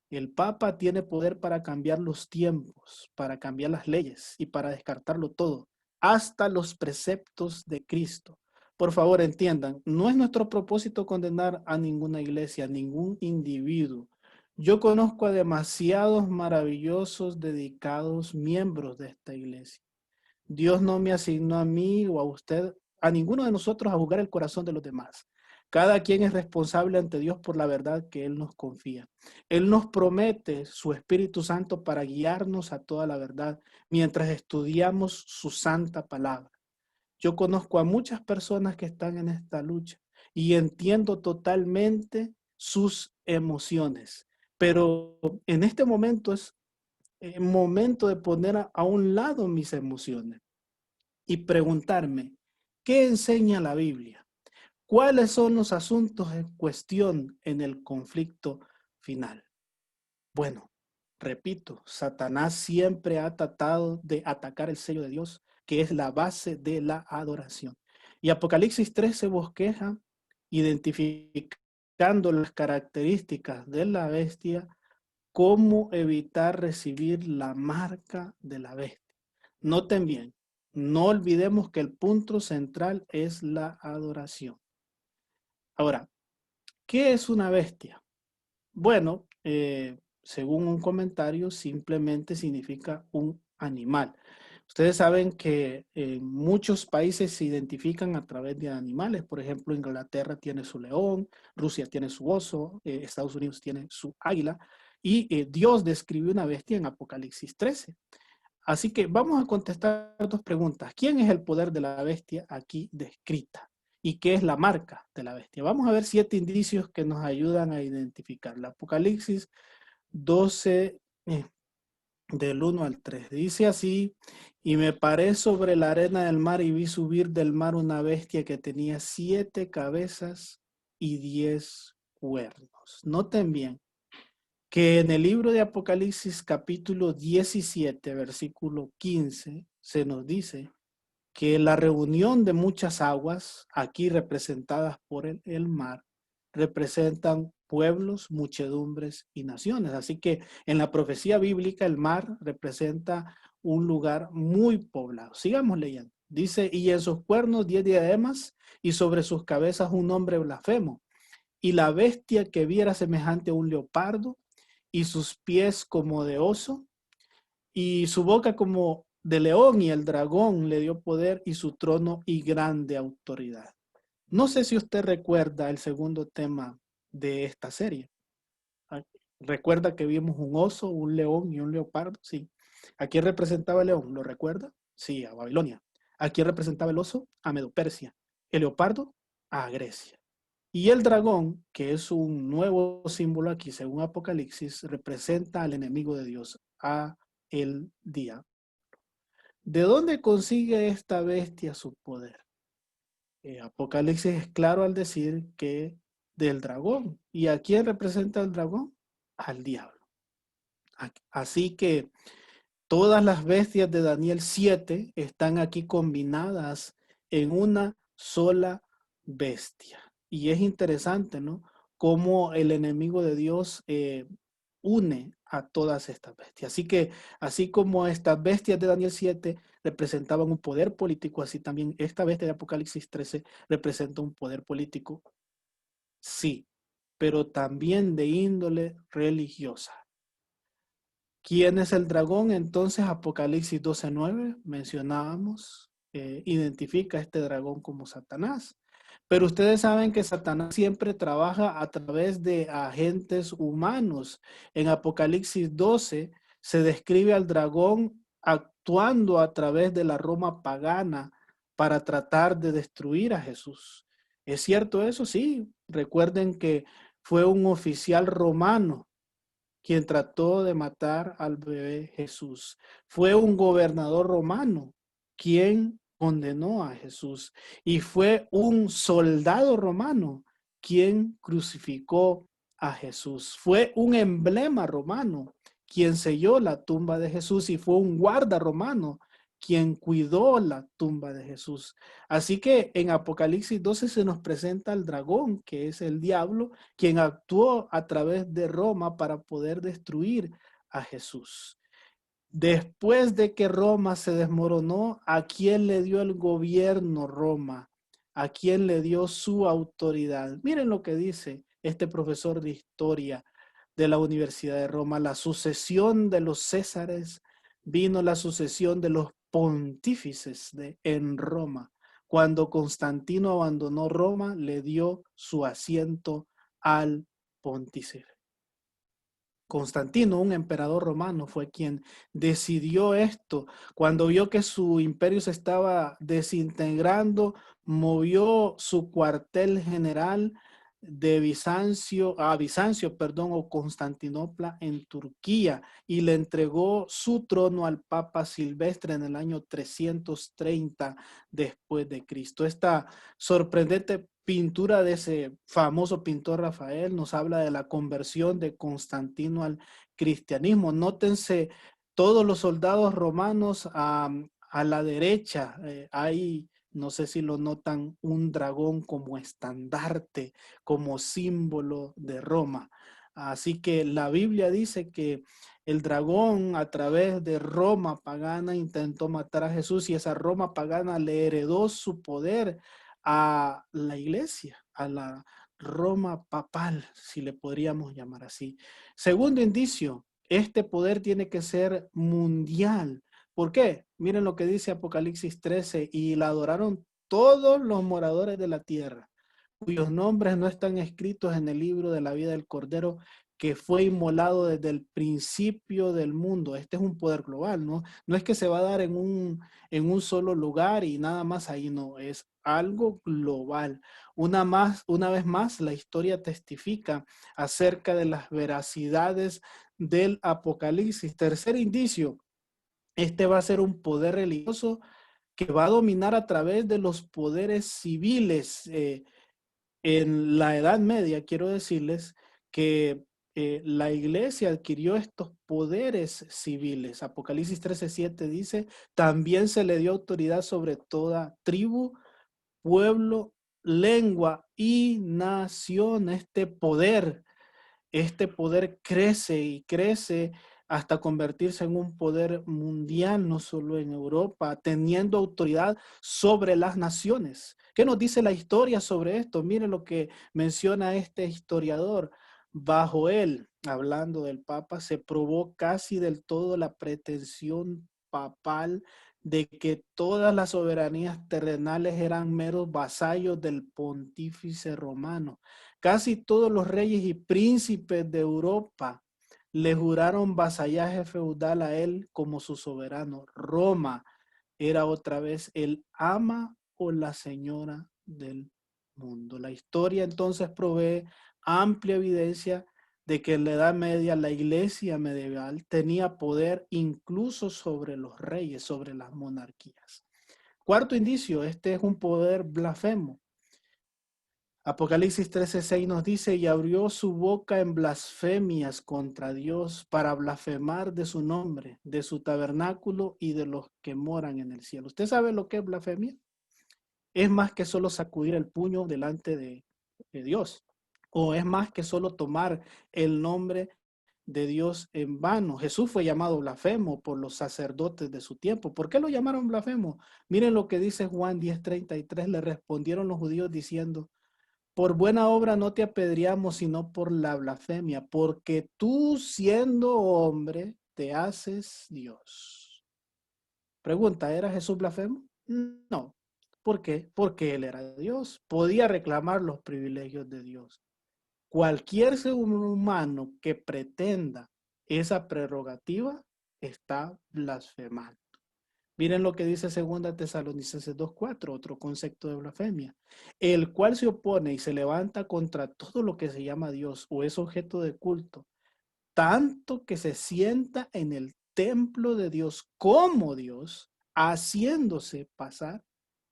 El Papa tiene poder para cambiar los tiempos, para cambiar las leyes y para descartarlo todo, hasta los preceptos de Cristo. Por favor, entiendan, no es nuestro propósito condenar a ninguna iglesia, a ningún individuo. Yo conozco a demasiados maravillosos, dedicados miembros de esta iglesia. Dios no me asignó a mí o a usted a ninguno de nosotros a juzgar el corazón de los demás. Cada quien es responsable ante Dios por la verdad que Él nos confía. Él nos promete su Espíritu Santo para guiarnos a toda la verdad mientras estudiamos su santa palabra. Yo conozco a muchas personas que están en esta lucha y entiendo totalmente sus emociones, pero en este momento es el momento de poner a un lado mis emociones y preguntarme, ¿qué enseña la Biblia? ¿Cuáles son los asuntos en cuestión en el conflicto final? Bueno, repito, Satanás siempre ha tratado de atacar el sello de Dios, que es la base de la adoración. Y Apocalipsis 13 bosqueja, identificando las características de la bestia, cómo evitar recibir la marca de la bestia. Noten bien, no olvidemos que el punto central es la adoración. Ahora, ¿qué es una bestia? Bueno, según un comentario, simplemente significa un animal. Ustedes saben que en muchos países se identifican a través de animales. Por ejemplo, Inglaterra tiene su león, Rusia tiene su oso, Estados Unidos tiene su águila. Y Dios describió una bestia en Apocalipsis 13. Así que vamos a contestar dos preguntas. ¿Quién es el poder de la bestia aquí descrita? ¿Y qué es la marca de la bestia? Vamos a ver 7 indicios que nos ayudan a identificarla. Apocalipsis 12, del 1 al 3. Dice así, y me paré sobre la arena del mar y vi subir del mar una bestia que tenía 7 cabezas y 10 cuernos. Noten bien que en el libro de Apocalipsis capítulo 17, versículo 15, se nos dice que la reunión de muchas aguas, aquí representadas por el mar, representan pueblos, muchedumbres y naciones. Así que en la profecía bíblica el mar representa un lugar muy poblado. Sigamos leyendo. Dice, y en sus cuernos 10 diademas y sobre sus cabezas un hombre blasfemo. Y la bestia que viera semejante a un leopardo y sus pies como de oso y su boca como de león, y el dragón le dio poder y su trono y grande autoridad. No sé si usted recuerda el segundo tema de esta serie. ¿Recuerda que vimos un oso, un león y un leopardo? Sí. ¿A quién representaba el león? ¿Lo recuerda? Sí, a Babilonia. ¿A quién representaba el oso? A Medo-Persia. El leopardo, a Grecia. Y el dragón, que es un nuevo símbolo aquí, según Apocalipsis, representa al enemigo de Dios, a el diablo. ¿De dónde consigue esta bestia su poder? Apocalipsis es claro al decir que del dragón. ¿Y a quién representa el dragón? Al diablo. Así que todas las bestias de Daniel 7 están aquí combinadas en una sola bestia. Y es interesante, ¿no? Cómo el enemigo de Dios une a todas estas bestias. Así que, así como estas bestias de Daniel 7 representaban un poder político, así también esta bestia de Apocalipsis 13 representa un poder político, sí, pero también de índole religiosa. ¿Quién es el dragón? Entonces, Apocalipsis 12:9, mencionábamos, identifica a este dragón como Satanás. Pero ustedes saben que Satanás siempre trabaja a través de agentes humanos. En Apocalipsis 12 se describe al dragón actuando a través de la Roma pagana para tratar de destruir a Jesús. ¿Es cierto eso? Sí. Recuerden que fue un oficial romano quien trató de matar al bebé Jesús. Fue un gobernador romano quien condenó a Jesús. Y fue un soldado romano quien crucificó a Jesús. Fue un emblema romano quien selló la tumba de Jesús, y fue un guarda romano quien cuidó la tumba de Jesús. Así que en Apocalipsis 12 se nos presenta al dragón, que es el diablo, quien actuó a través de Roma para poder destruir a Jesús. Después de que Roma se desmoronó, ¿a quién le dio el gobierno Roma? ¿A quién le dio su autoridad? Miren lo que dice este profesor de historia de la Universidad de Roma: la sucesión de los Césares, vino la sucesión de los pontífices en Roma. cuando Constantino abandonó Roma, le dio su asiento al pontífice. Constantino, un emperador romano, fue quien decidió esto. Cuando vio que su imperio se estaba desintegrando, movió su cuartel general de Bizancio, o Constantinopla en Turquía, y le entregó su trono al Papa Silvestre en el año 330 después de Cristo. Esta sorprendente pintura de ese famoso pintor Rafael nos habla de la conversión de Constantino al cristianismo. Nótense todos los soldados romanos a la derecha. Hay, no sé si lo notan, un dragón como estandarte, como símbolo de Roma. Así que la Biblia dice que el dragón a través de Roma pagana intentó matar a Jesús, y esa Roma pagana le heredó su poder a la iglesia, a la Roma papal, si le podríamos llamar así. Segundo indicio, este poder tiene que ser mundial. ¿Por qué? Miren lo que dice Apocalipsis 13, y la adoraron todos los moradores de la tierra, cuyos nombres no están escritos en el libro de la vida del Cordero, que fue inmolado desde el principio del mundo. Este es un poder global, ¿no? No es que se va a dar en un solo lugar y nada más ahí, no, es algo global. Una vez más, la historia testifica acerca de las veracidades del Apocalipsis. Tercer indicio, este va a ser un poder religioso que va a dominar a través de los poderes civiles. En la Edad Media, quiero decirles que la iglesia adquirió estos poderes civiles. Apocalipsis 13:7 dice, también se le dio autoridad sobre toda tribu, pueblo, lengua y nación. Este poder crece y crece hasta convertirse en un poder mundial, no solo en Europa, teniendo autoridad sobre las naciones. ¿Qué nos dice la historia sobre esto? Miren lo que menciona este historiador. Bajo él, hablando del Papa, se probó casi del todo la pretensión papal de que todas las soberanías terrenales eran meros vasallos del pontífice romano. Casi todos los reyes y príncipes de Europa le juraron vasallaje feudal a él como su soberano. Roma era otra vez el ama o la señora del mundo. La historia entonces provee amplia evidencia de que en la Edad Media la iglesia medieval tenía poder incluso sobre los reyes, sobre las monarquías. Cuarto indicio, este es un poder blasfemo. Apocalipsis 13:6 nos dice, y abrió su boca en blasfemias contra Dios para blasfemar de su nombre, de su tabernáculo y de los que moran en el cielo. ¿Usted sabe lo que es blasfemia? Es más que solo sacudir el puño delante de Dios, o es más que solo tomar el nombre de Dios en vano. Jesús fue llamado blasfemo por los sacerdotes de su tiempo. ¿Por qué lo llamaron blasfemo? Miren lo que dice Juan 10:33, le respondieron los judíos diciendo, por buena obra no te apedreamos, sino por la blasfemia, porque tú siendo hombre te haces Dios. Pregunta, ¿era Jesús blasfemo? No. ¿Por qué? Porque él era Dios. Podía reclamar los privilegios de Dios. Cualquier ser humano que pretenda esa prerrogativa está blasfemando. Miren lo que dice 2 Tesalonicenses 2:4, otro concepto de blasfemia. El cual se opone y se levanta contra todo lo que se llama Dios o es objeto de culto, tanto que se sienta en el templo de Dios como Dios, haciéndose pasar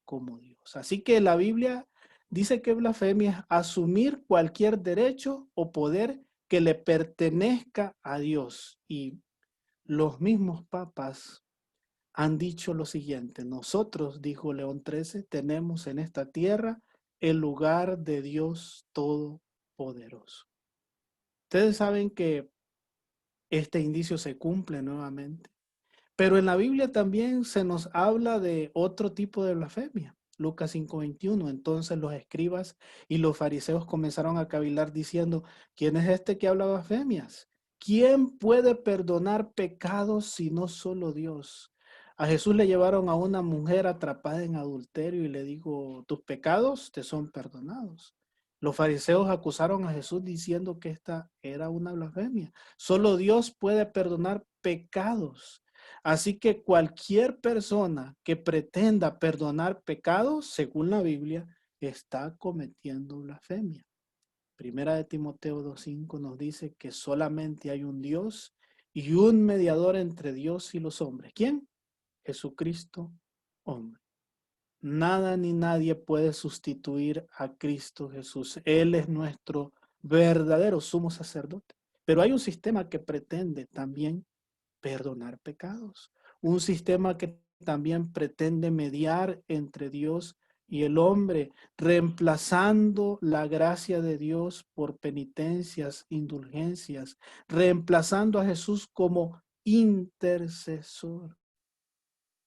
como Dios. Así que la Biblia dice que blasfemia es asumir cualquier derecho o poder que le pertenezca a Dios. Y los mismos papas han dicho lo siguiente, nosotros, dijo León XIII, tenemos en esta tierra el lugar de Dios Todopoderoso. Ustedes saben que este indicio se cumple nuevamente, pero en la Biblia también se nos habla de otro tipo de blasfemia. Lucas 5:21, entonces los escribas y los fariseos comenzaron a cavilar diciendo, ¿quién es este que habla blasfemias? ¿Quién puede perdonar pecados si no solo Dios? A Jesús le llevaron a una mujer atrapada en adulterio y le dijo, tus pecados te son perdonados. Los fariseos acusaron a Jesús diciendo que esta era una blasfemia. Solo Dios puede perdonar pecados. Así que cualquier persona que pretenda perdonar pecados, según la Biblia, está cometiendo blasfemia. Primera de Timoteo 2:5 nos dice que solamente hay un Dios y un mediador entre Dios y los hombres. ¿Quién? Jesucristo, hombre. Nada ni nadie puede sustituir a Cristo Jesús. Él es nuestro verdadero sumo sacerdote. Pero hay un sistema que pretende también perdonar pecados. Un sistema que también pretende mediar entre Dios y el hombre, reemplazando la gracia de Dios por penitencias, indulgencias, reemplazando a Jesús como intercesor,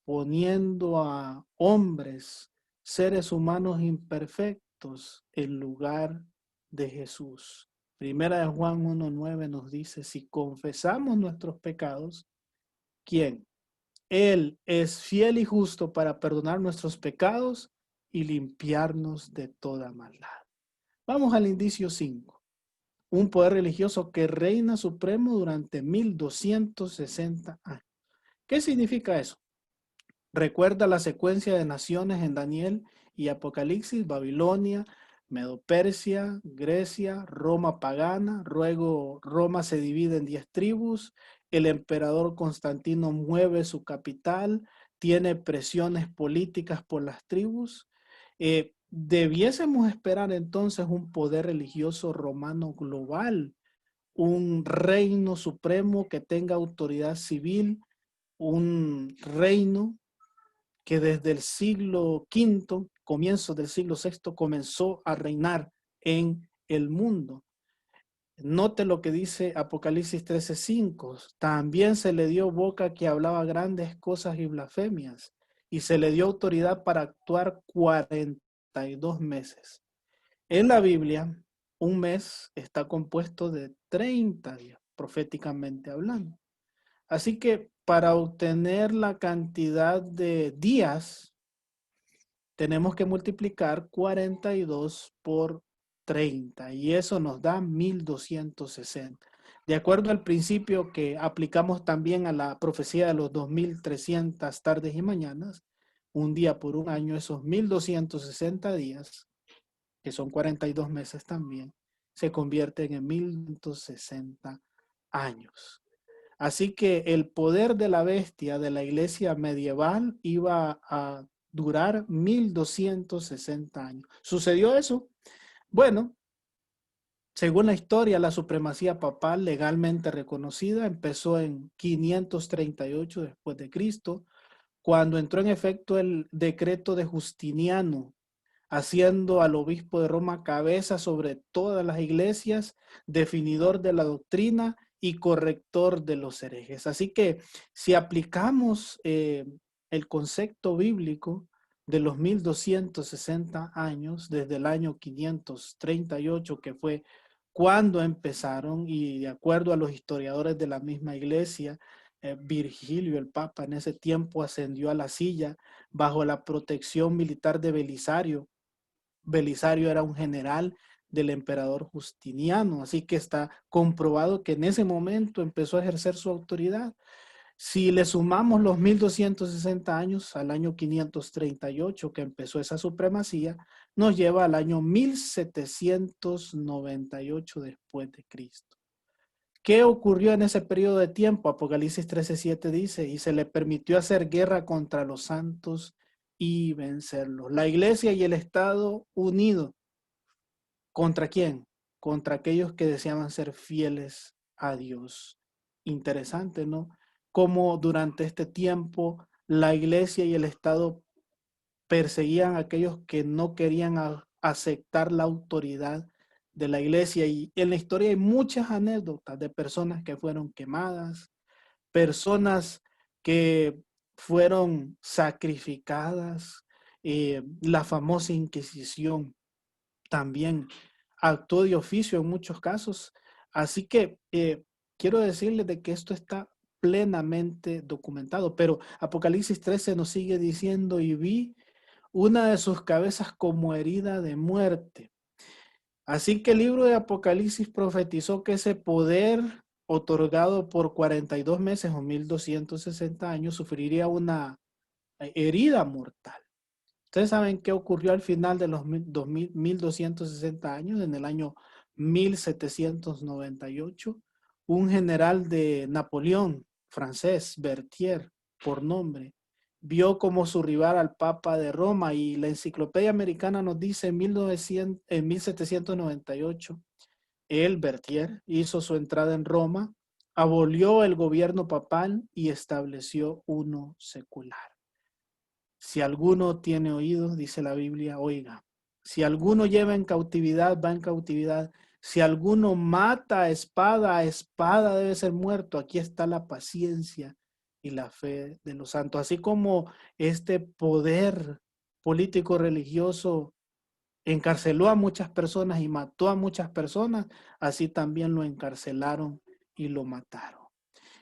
poniendo a hombres, seres humanos imperfectos, en lugar de Jesús. Primera de Juan 1:9 nos dice, si confesamos nuestros pecados, ¿quién? Él es fiel y justo para perdonar nuestros pecados y limpiarnos de toda maldad. Vamos al indicio 5. Un poder religioso que reina supremo durante 1260 años. ¿Qué significa eso? Recuerda la secuencia de naciones en Daniel y Apocalipsis: Babilonia, Medo-Persia, Grecia, Roma pagana. Luego Roma se divide en 10 tribus. El emperador Constantino mueve su capital, tiene presiones políticas por las tribus. Debiésemos esperar entonces un poder religioso romano global, un reino supremo que tenga autoridad civil, un reino que desde el siglo V, comienzo del siglo VI, comenzó a reinar en el mundo. Note lo que dice Apocalipsis 13:5. También se le dio boca que hablaba grandes cosas y blasfemias, y se le dio autoridad para actuar 42 meses. En la Biblia, un mes está compuesto de 30 días, proféticamente hablando. Así que para obtener la cantidad de días, tenemos que multiplicar 42 por 30 y eso nos da 1260. De acuerdo al principio que aplicamos también a la profecía de los 2300 tardes y mañanas, un día por un año, esos 1260 días, que son 42 meses también, se convierten en 1260 años. Así que el poder de la bestia de la iglesia medieval iba a durar 1260 años. ¿Sucedió eso? Bueno, según la historia, la supremacía papal legalmente reconocida empezó en 538 después de Cristo, cuando entró en efecto el decreto de Justiniano, haciendo al obispo de Roma cabeza sobre todas las iglesias, definidor de la doctrina y corrector de los herejes. Así que si aplicamos el concepto bíblico de los 1260 años, desde el año 538, que fue cuando empezaron, y de acuerdo a los historiadores de la misma iglesia, Virgilio, el Papa, en ese tiempo ascendió a la silla bajo la protección militar de Belisario. Belisario era un general del emperador Justiniano, así que está comprobado que en ese momento empezó a ejercer su autoridad. Si le sumamos los 1260 años al año 538 que empezó esa supremacía, nos lleva al año 1798 después de Cristo. ¿Qué ocurrió en ese periodo de tiempo? Apocalipsis 13:7 dice, y se le permitió hacer guerra contra los santos y vencerlos. La iglesia y el Estado unidos. ¿Contra quién? Contra aquellos que deseaban ser fieles a Dios. Interesante, ¿no? Cómo durante este tiempo la iglesia y el Estado perseguían a aquellos que no querían aceptar la autoridad de la iglesia. Y en la historia hay muchas anécdotas de personas que fueron quemadas, personas que fueron sacrificadas. La famosa Inquisición también actuó de oficio en muchos casos. Así que quiero decirles de que esto está plenamente documentado. Pero Apocalipsis 13 nos sigue diciendo, y vi una de sus cabezas como herida de muerte. Así que el libro de Apocalipsis profetizó que ese poder otorgado por 42 meses o 1260 años sufriría una herida mortal. Ustedes saben qué ocurrió al final de los 1260 años, en el año 1798. Un general de Napoleón, francés, Berthier, por nombre, vio como su rival al Papa de Roma, y la Enciclopedia Americana nos dice en 1798, él, Berthier, hizo su entrada en Roma, abolió el gobierno papal y estableció uno secular. Si alguno tiene oídos, dice la Biblia, oiga. Si alguno lleva en cautividad, va en cautividad. Si alguno mata a espada debe ser muerto. Aquí está la paciencia y la fe de los santos. Así como este poder político religioso encarceló a muchas personas y mató a muchas personas, así también lo encarcelaron y lo mataron.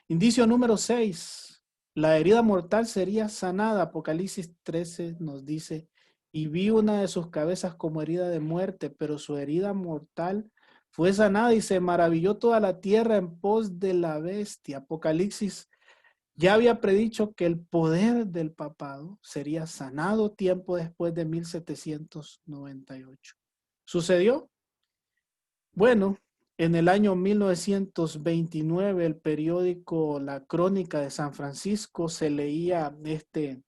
Indicio número 6. La herida mortal sería sanada. Apocalipsis 13 nos dice, y vi una de sus cabezas como herida de muerte, pero su herida mortal fue sanada, y se maravilló toda la tierra en pos de la bestia. Apocalipsis ya había predicho que el poder del papado sería sanado tiempo después de 1798. ¿Sucedió? Bueno, en el año 1929, el periódico La Crónica de San Francisco se leía este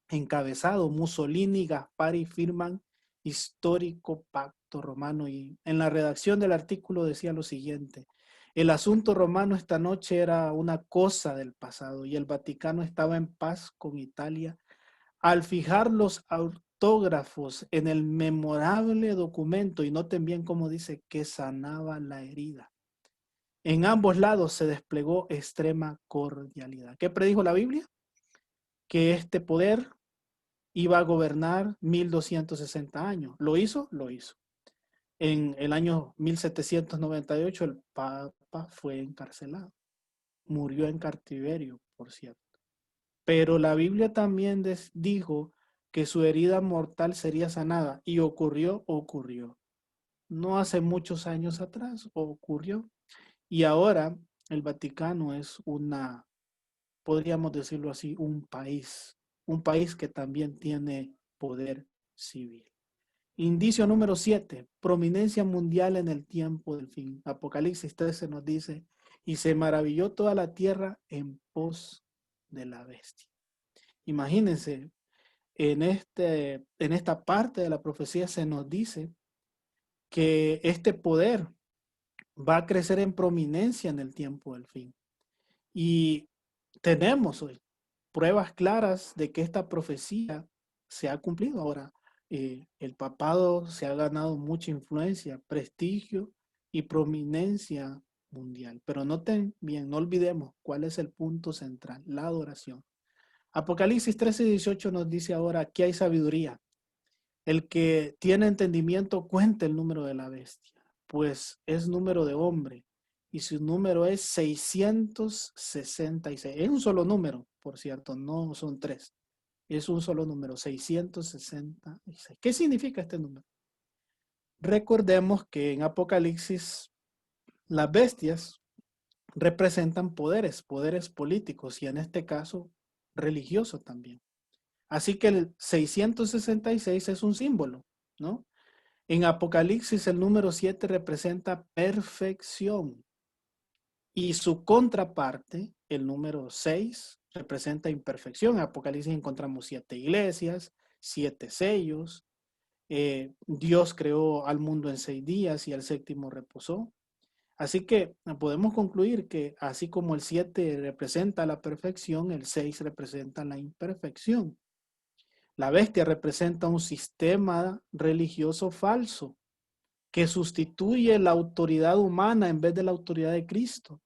encabezado: Mussolini y Gaspari firman histórico pacto romano, y en la redacción del artículo decía lo siguiente: el asunto romano esta noche era una cosa del pasado, y el Vaticano estaba en paz con Italia al fijar los autógrafos en el memorable documento, y noten bien cómo dice que sanaba la herida. En ambos lados se desplegó extrema cordialidad. ¿Qué predijo la Biblia? Que este poder iba a gobernar 1260 años. ¿Lo hizo? Lo hizo. En el año 1798 el Papa fue encarcelado. Murió en cautiverio, por cierto. Pero la Biblia también dijo que su herida mortal sería sanada, y ocurrió. No hace muchos años atrás ocurrió. Y ahora el Vaticano es podríamos decirlo así, un país que también tiene poder civil. Indicio número 7, prominencia mundial en el tiempo del fin. Apocalipsis 13 nos dice, y se maravilló toda la tierra en pos de la bestia. Imagínense, en esta parte de la profecía se nos dice que este poder va a crecer en prominencia en el tiempo del fin. Y tenemos hoy pruebas claras de que esta profecía se ha cumplido. Ahora, el papado se ha ganado mucha influencia, prestigio y prominencia mundial. Pero noten bien, no olvidemos cuál es el punto central: la adoración. Apocalipsis 13:18 nos dice ahora: aquí hay sabiduría. El que tiene entendimiento cuente el número de la bestia, pues es número de hombre, y su número es 666. Es un solo número, por cierto, no son 3. Es un solo número, 666. ¿Qué significa este número? Recordemos que en Apocalipsis las bestias representan poderes políticos, y en este caso religiosos también. Así que el 666 es un símbolo, ¿no? En Apocalipsis el número 7 representa perfección, y su contraparte, el número 6, representa imperfección. En Apocalipsis encontramos 7 iglesias, 7 sellos. Dios creó al mundo en 6 días y al séptimo reposó. Así que podemos concluir que así como el 7 representa la perfección, el 6 representa la imperfección. La bestia representa un sistema religioso falso que sustituye la autoridad humana en vez de la autoridad de Cristo,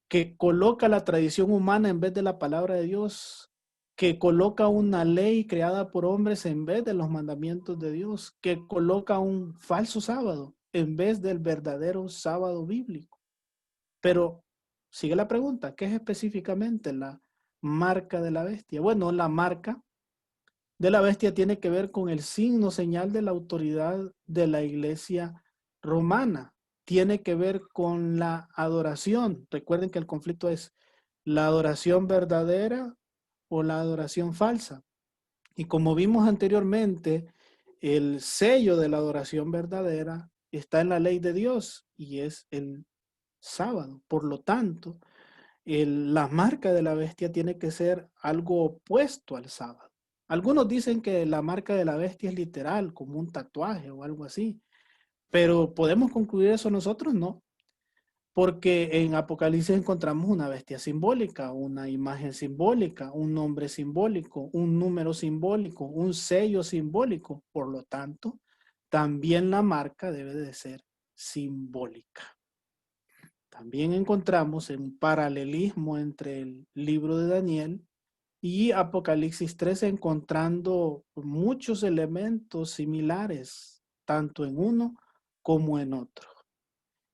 que coloca la tradición humana en vez de la palabra de Dios, que coloca una ley creada por hombres en vez de los mandamientos de Dios, que coloca un falso sábado en vez del verdadero sábado bíblico. Pero Sigue la pregunta, ¿qué es específicamente la marca de la bestia? Bueno, la marca de la bestia tiene que ver con el signo, señal de la autoridad de la iglesia romana. Tiene que ver con la adoración. Recuerden que el conflicto es la adoración verdadera o la adoración falsa. Y como vimos anteriormente, el sello de la adoración verdadera está en la ley de Dios y es el sábado. Por lo tanto, la marca de la bestia tiene que ser algo opuesto al sábado. Algunos dicen que la marca de la bestia es literal, como un tatuaje o algo así, pero ¿podemos concluir eso nosotros? No, porque en Apocalipsis encontramos una bestia simbólica, una imagen simbólica, un nombre simbólico, un número simbólico, un sello simbólico. Por lo tanto, también la marca debe de ser simbólica. También encontramos un paralelismo entre el libro de Daniel y Apocalipsis 13, encontrando muchos elementos similares, tanto en uno como en otro.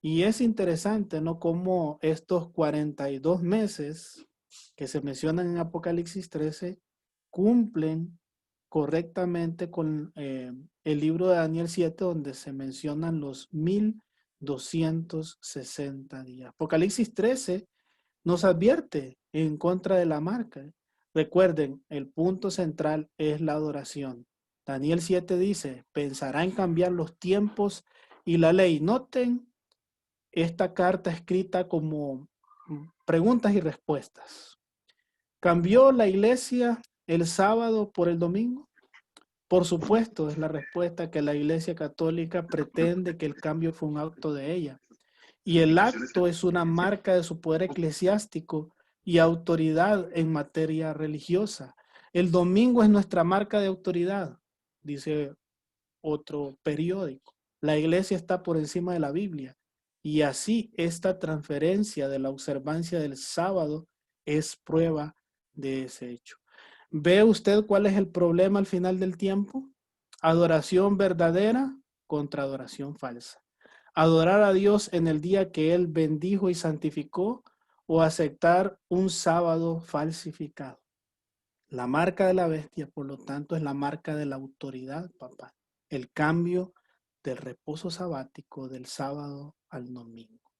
Y es interesante, ¿no? Cómo estos 42 meses que se mencionan en Apocalipsis 13 cumplen correctamente con el libro de Daniel 7, donde se mencionan los 1260 días. Apocalipsis 13 nos advierte en contra de la marca. Recuerden, el punto central es la adoración. Daniel 7 dice, pensará en cambiar los tiempos y la ley. Noten esta carta escrita como preguntas y respuestas. ¿Cambió la iglesia el sábado por el domingo? Por supuesto, es la respuesta que la Iglesia Católica pretende que el cambio fue un acto de ella. Y el acto es una marca de su poder eclesiástico y autoridad en materia religiosa. El domingo es nuestra marca de autoridad, dice otro periódico. La iglesia está por encima de la Biblia. Y así esta transferencia de la observancia del sábado es prueba de ese hecho. ¿Ve usted cuál es el problema al final del tiempo? Adoración verdadera contra adoración falsa. Adorar a Dios en el día que Él bendijo y santificó o aceptar un sábado falsificado. La marca de la bestia, por lo tanto, es la marca de la autoridad, papá. El cambio del reposo sabático del sábado al domingo.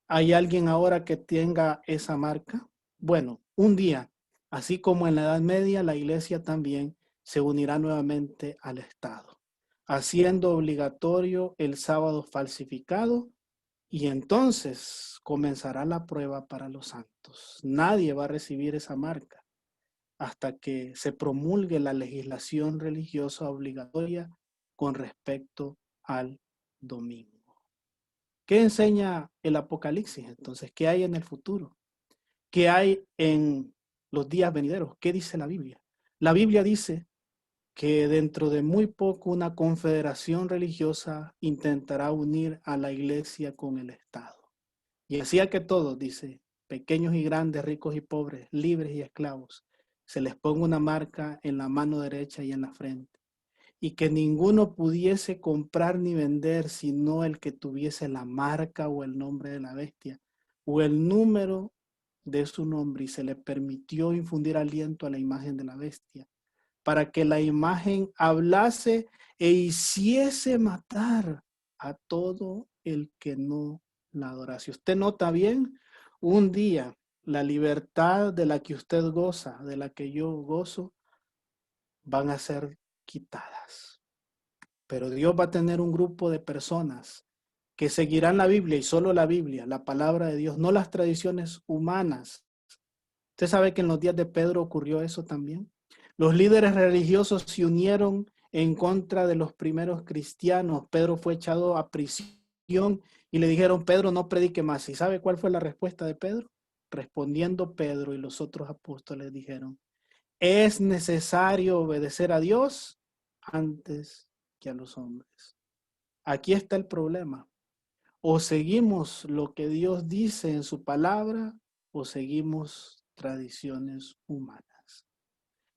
¿Hay alguien ahora que tenga esa marca? Bueno, un día, así como en la Edad Media, la iglesia también se unirá nuevamente al Estado, haciendo obligatorio el sábado falsificado, y entonces comenzará la prueba para los santos. Nadie va a recibir esa marca hasta que se promulgue la legislación religiosa obligatoria con respecto al domingo. ¿Qué enseña el Apocalipsis entonces? ¿Qué hay en el futuro? ¿Qué hay en los días venideros? ¿Qué dice la Biblia? La Biblia dice que dentro de muy poco una confederación religiosa intentará unir a la iglesia con el Estado. Y hacía que todos, dice, pequeños y grandes, ricos y pobres, libres y esclavos, se les ponga una marca en la mano derecha y en la frente, y que ninguno pudiese comprar ni vender sino el que tuviese la marca o el nombre de la bestia o el número de su nombre, y se le permitió infundir aliento a la imagen de la bestia para que la imagen hablase e hiciese matar a todo el que no la adorase. ¿Usted nota bien? Un día la libertad de la que usted goza, de la que yo gozo, van a ser quitadas. Pero Dios va a tener un grupo de personas que seguirán la Biblia y solo la Biblia, la palabra de Dios, no las tradiciones humanas. Usted sabe que en los días de Pedro ocurrió eso también. Los líderes religiosos se unieron en contra de los primeros cristianos. Pedro fue echado a prisión y le dijeron, Pedro, no predique más. ¿Y sabe cuál fue la respuesta de Pedro? Respondiendo Pedro y los otros apóstoles dijeron, es necesario obedecer a Dios antes que a los hombres. Aquí está el problema. O seguimos lo que Dios dice en su palabra o seguimos tradiciones humanas.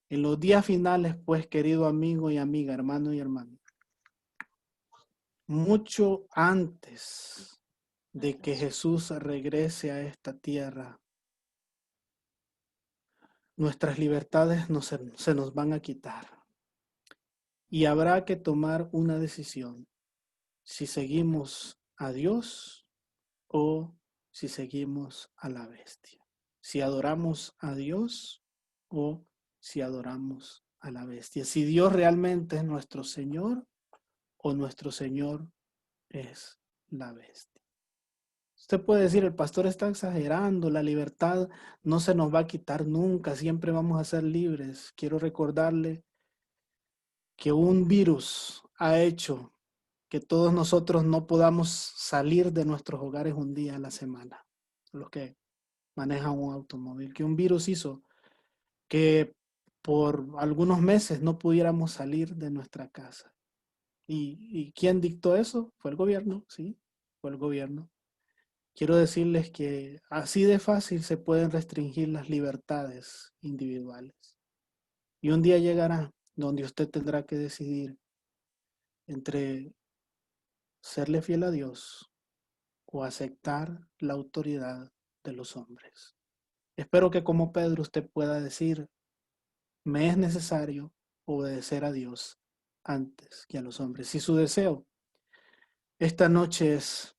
En los días finales, pues, querido amigo y amiga, hermano y hermana, mucho antes de que Jesús regrese a esta tierra, nuestras libertades se nos van a quitar. Y habrá que tomar una decisión, si seguimos a Dios o si seguimos a la bestia. Si adoramos a Dios o si adoramos a la bestia. Si Dios realmente es nuestro Señor o nuestro Señor es la bestia. Usted puede decir, el pastor está exagerando, la libertad no se nos va a quitar nunca, siempre vamos a ser libres. Quiero recordarle que un virus ha hecho que todos nosotros no podamos salir de nuestros hogares un día a la semana, los que manejan un automóvil, que un virus hizo que por algunos meses no pudiéramos salir de nuestra casa. ¿Y quién dictó eso? Fue el gobierno, sí, fue el gobierno. Quiero decirles que así de fácil se pueden restringir las libertades individuales. Y un día llegará donde usted tendrá que decidir entre serle fiel a Dios o aceptar la autoridad de los hombres. Espero que como Pedro usted pueda decir, me es necesario obedecer a Dios antes que a los hombres. Si su deseo esta noche es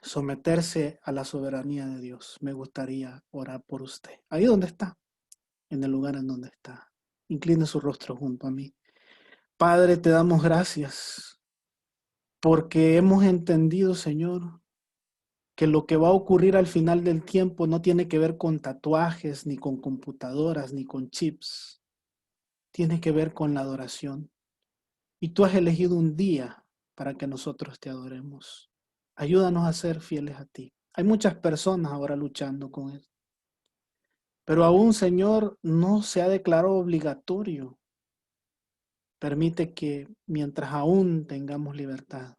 someterse a la soberanía de Dios, me gustaría orar por usted. Ahí donde está, en el lugar en donde está. Incline su rostro junto a mí. Padre, te damos gracias porque hemos entendido, Señor, que lo que va a ocurrir al final del tiempo no tiene que ver con tatuajes, ni con computadoras, ni con chips. Tiene que ver con la adoración. Y tú has elegido un día para que nosotros te adoremos. Ayúdanos a ser fieles a ti. Hay muchas personas ahora luchando con esto. Pero aún, Señor, no se ha declarado obligatorio. Permite que mientras aún tengamos libertad,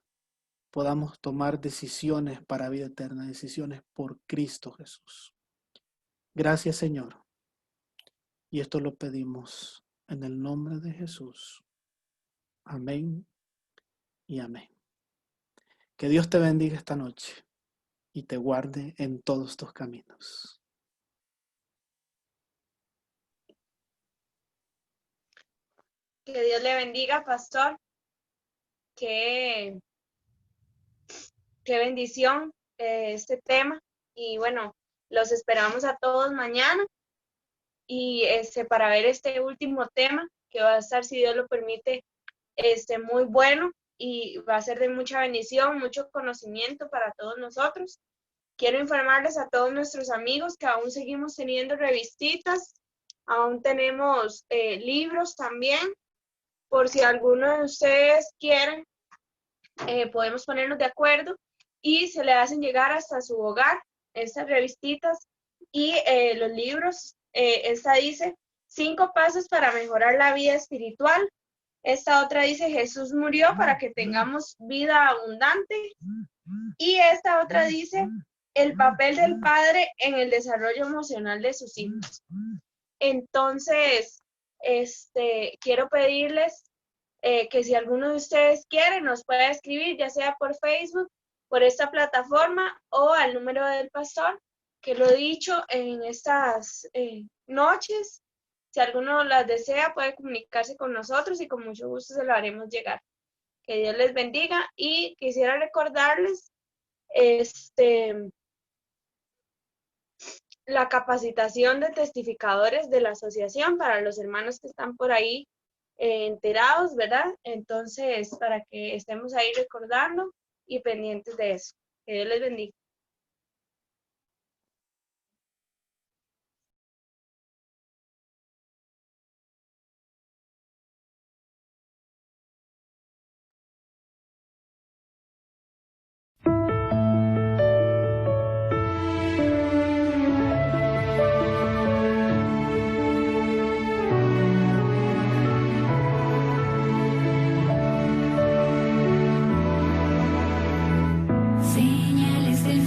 podamos tomar decisiones para vida eterna, decisiones por Cristo Jesús. Gracias, Señor. Y esto lo pedimos en el nombre de Jesús. Amén y amén. Que Dios te bendiga esta noche y te guarde en todos tus caminos. Que Dios le bendiga, pastor. Qué bendición este tema. Y bueno, los esperamos a todos mañana. Y para ver este último tema, que va a estar, si Dios lo permite, muy bueno y va a ser de mucha bendición, mucho conocimiento para todos nosotros. Quiero informarles a todos nuestros amigos que aún seguimos teniendo revistitas, aún tenemos libros también. Por si alguno de ustedes quieren, podemos ponernos de acuerdo y se le hacen llegar hasta su hogar estas revistitas y los libros. Esta dice 5 pasos para mejorar la vida espiritual. Esta otra dice Jesús murió para que tengamos vida abundante. Y esta otra dice el papel del padre en el desarrollo emocional de sus hijos. Entonces, quiero pedirles que si alguno de ustedes quiere, nos pueda escribir, ya sea por Facebook, por esta plataforma o al número del pastor, que lo he dicho en estas noches. Si alguno las desea, puede comunicarse con nosotros y con mucho gusto se lo haremos llegar. Que Dios les bendiga y quisiera recordarles la capacitación de testificadores de la asociación para los hermanos que están por ahí enterados, ¿verdad? Entonces, para que estemos ahí recordando y pendientes de eso. Que Dios les bendiga. Señales del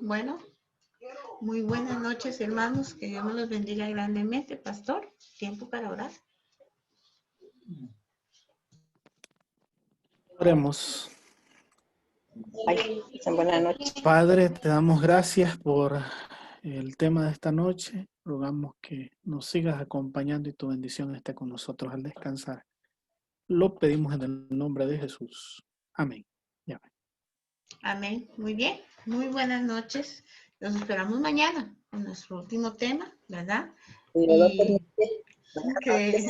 Bueno, muy buenas noches, hermanos. Que Dios nos los bendiga grandemente. Pastor, tiempo para orar. Oremos. Ay, buenas noches. Padre, te damos gracias por el tema de esta noche. Rogamos que nos sigas acompañando y tu bendición esté con nosotros al descansar. Lo pedimos en el nombre de Jesús. Amén. Y amén. Amén. Muy bien. Muy buenas noches. Los esperamos mañana en nuestro último tema, ¿verdad? Si no lo Y permite,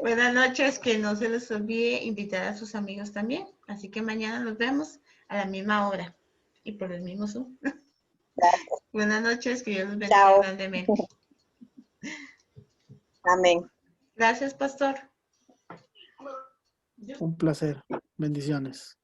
buenas noches, que no se les olvide invitar a sus amigos también. Así que mañana nos vemos a la misma hora y por el mismo Zoom. Buenas noches, que Dios los bendiga Chao. grandemente. amén. Gracias, pastor. Un placer. Bendiciones.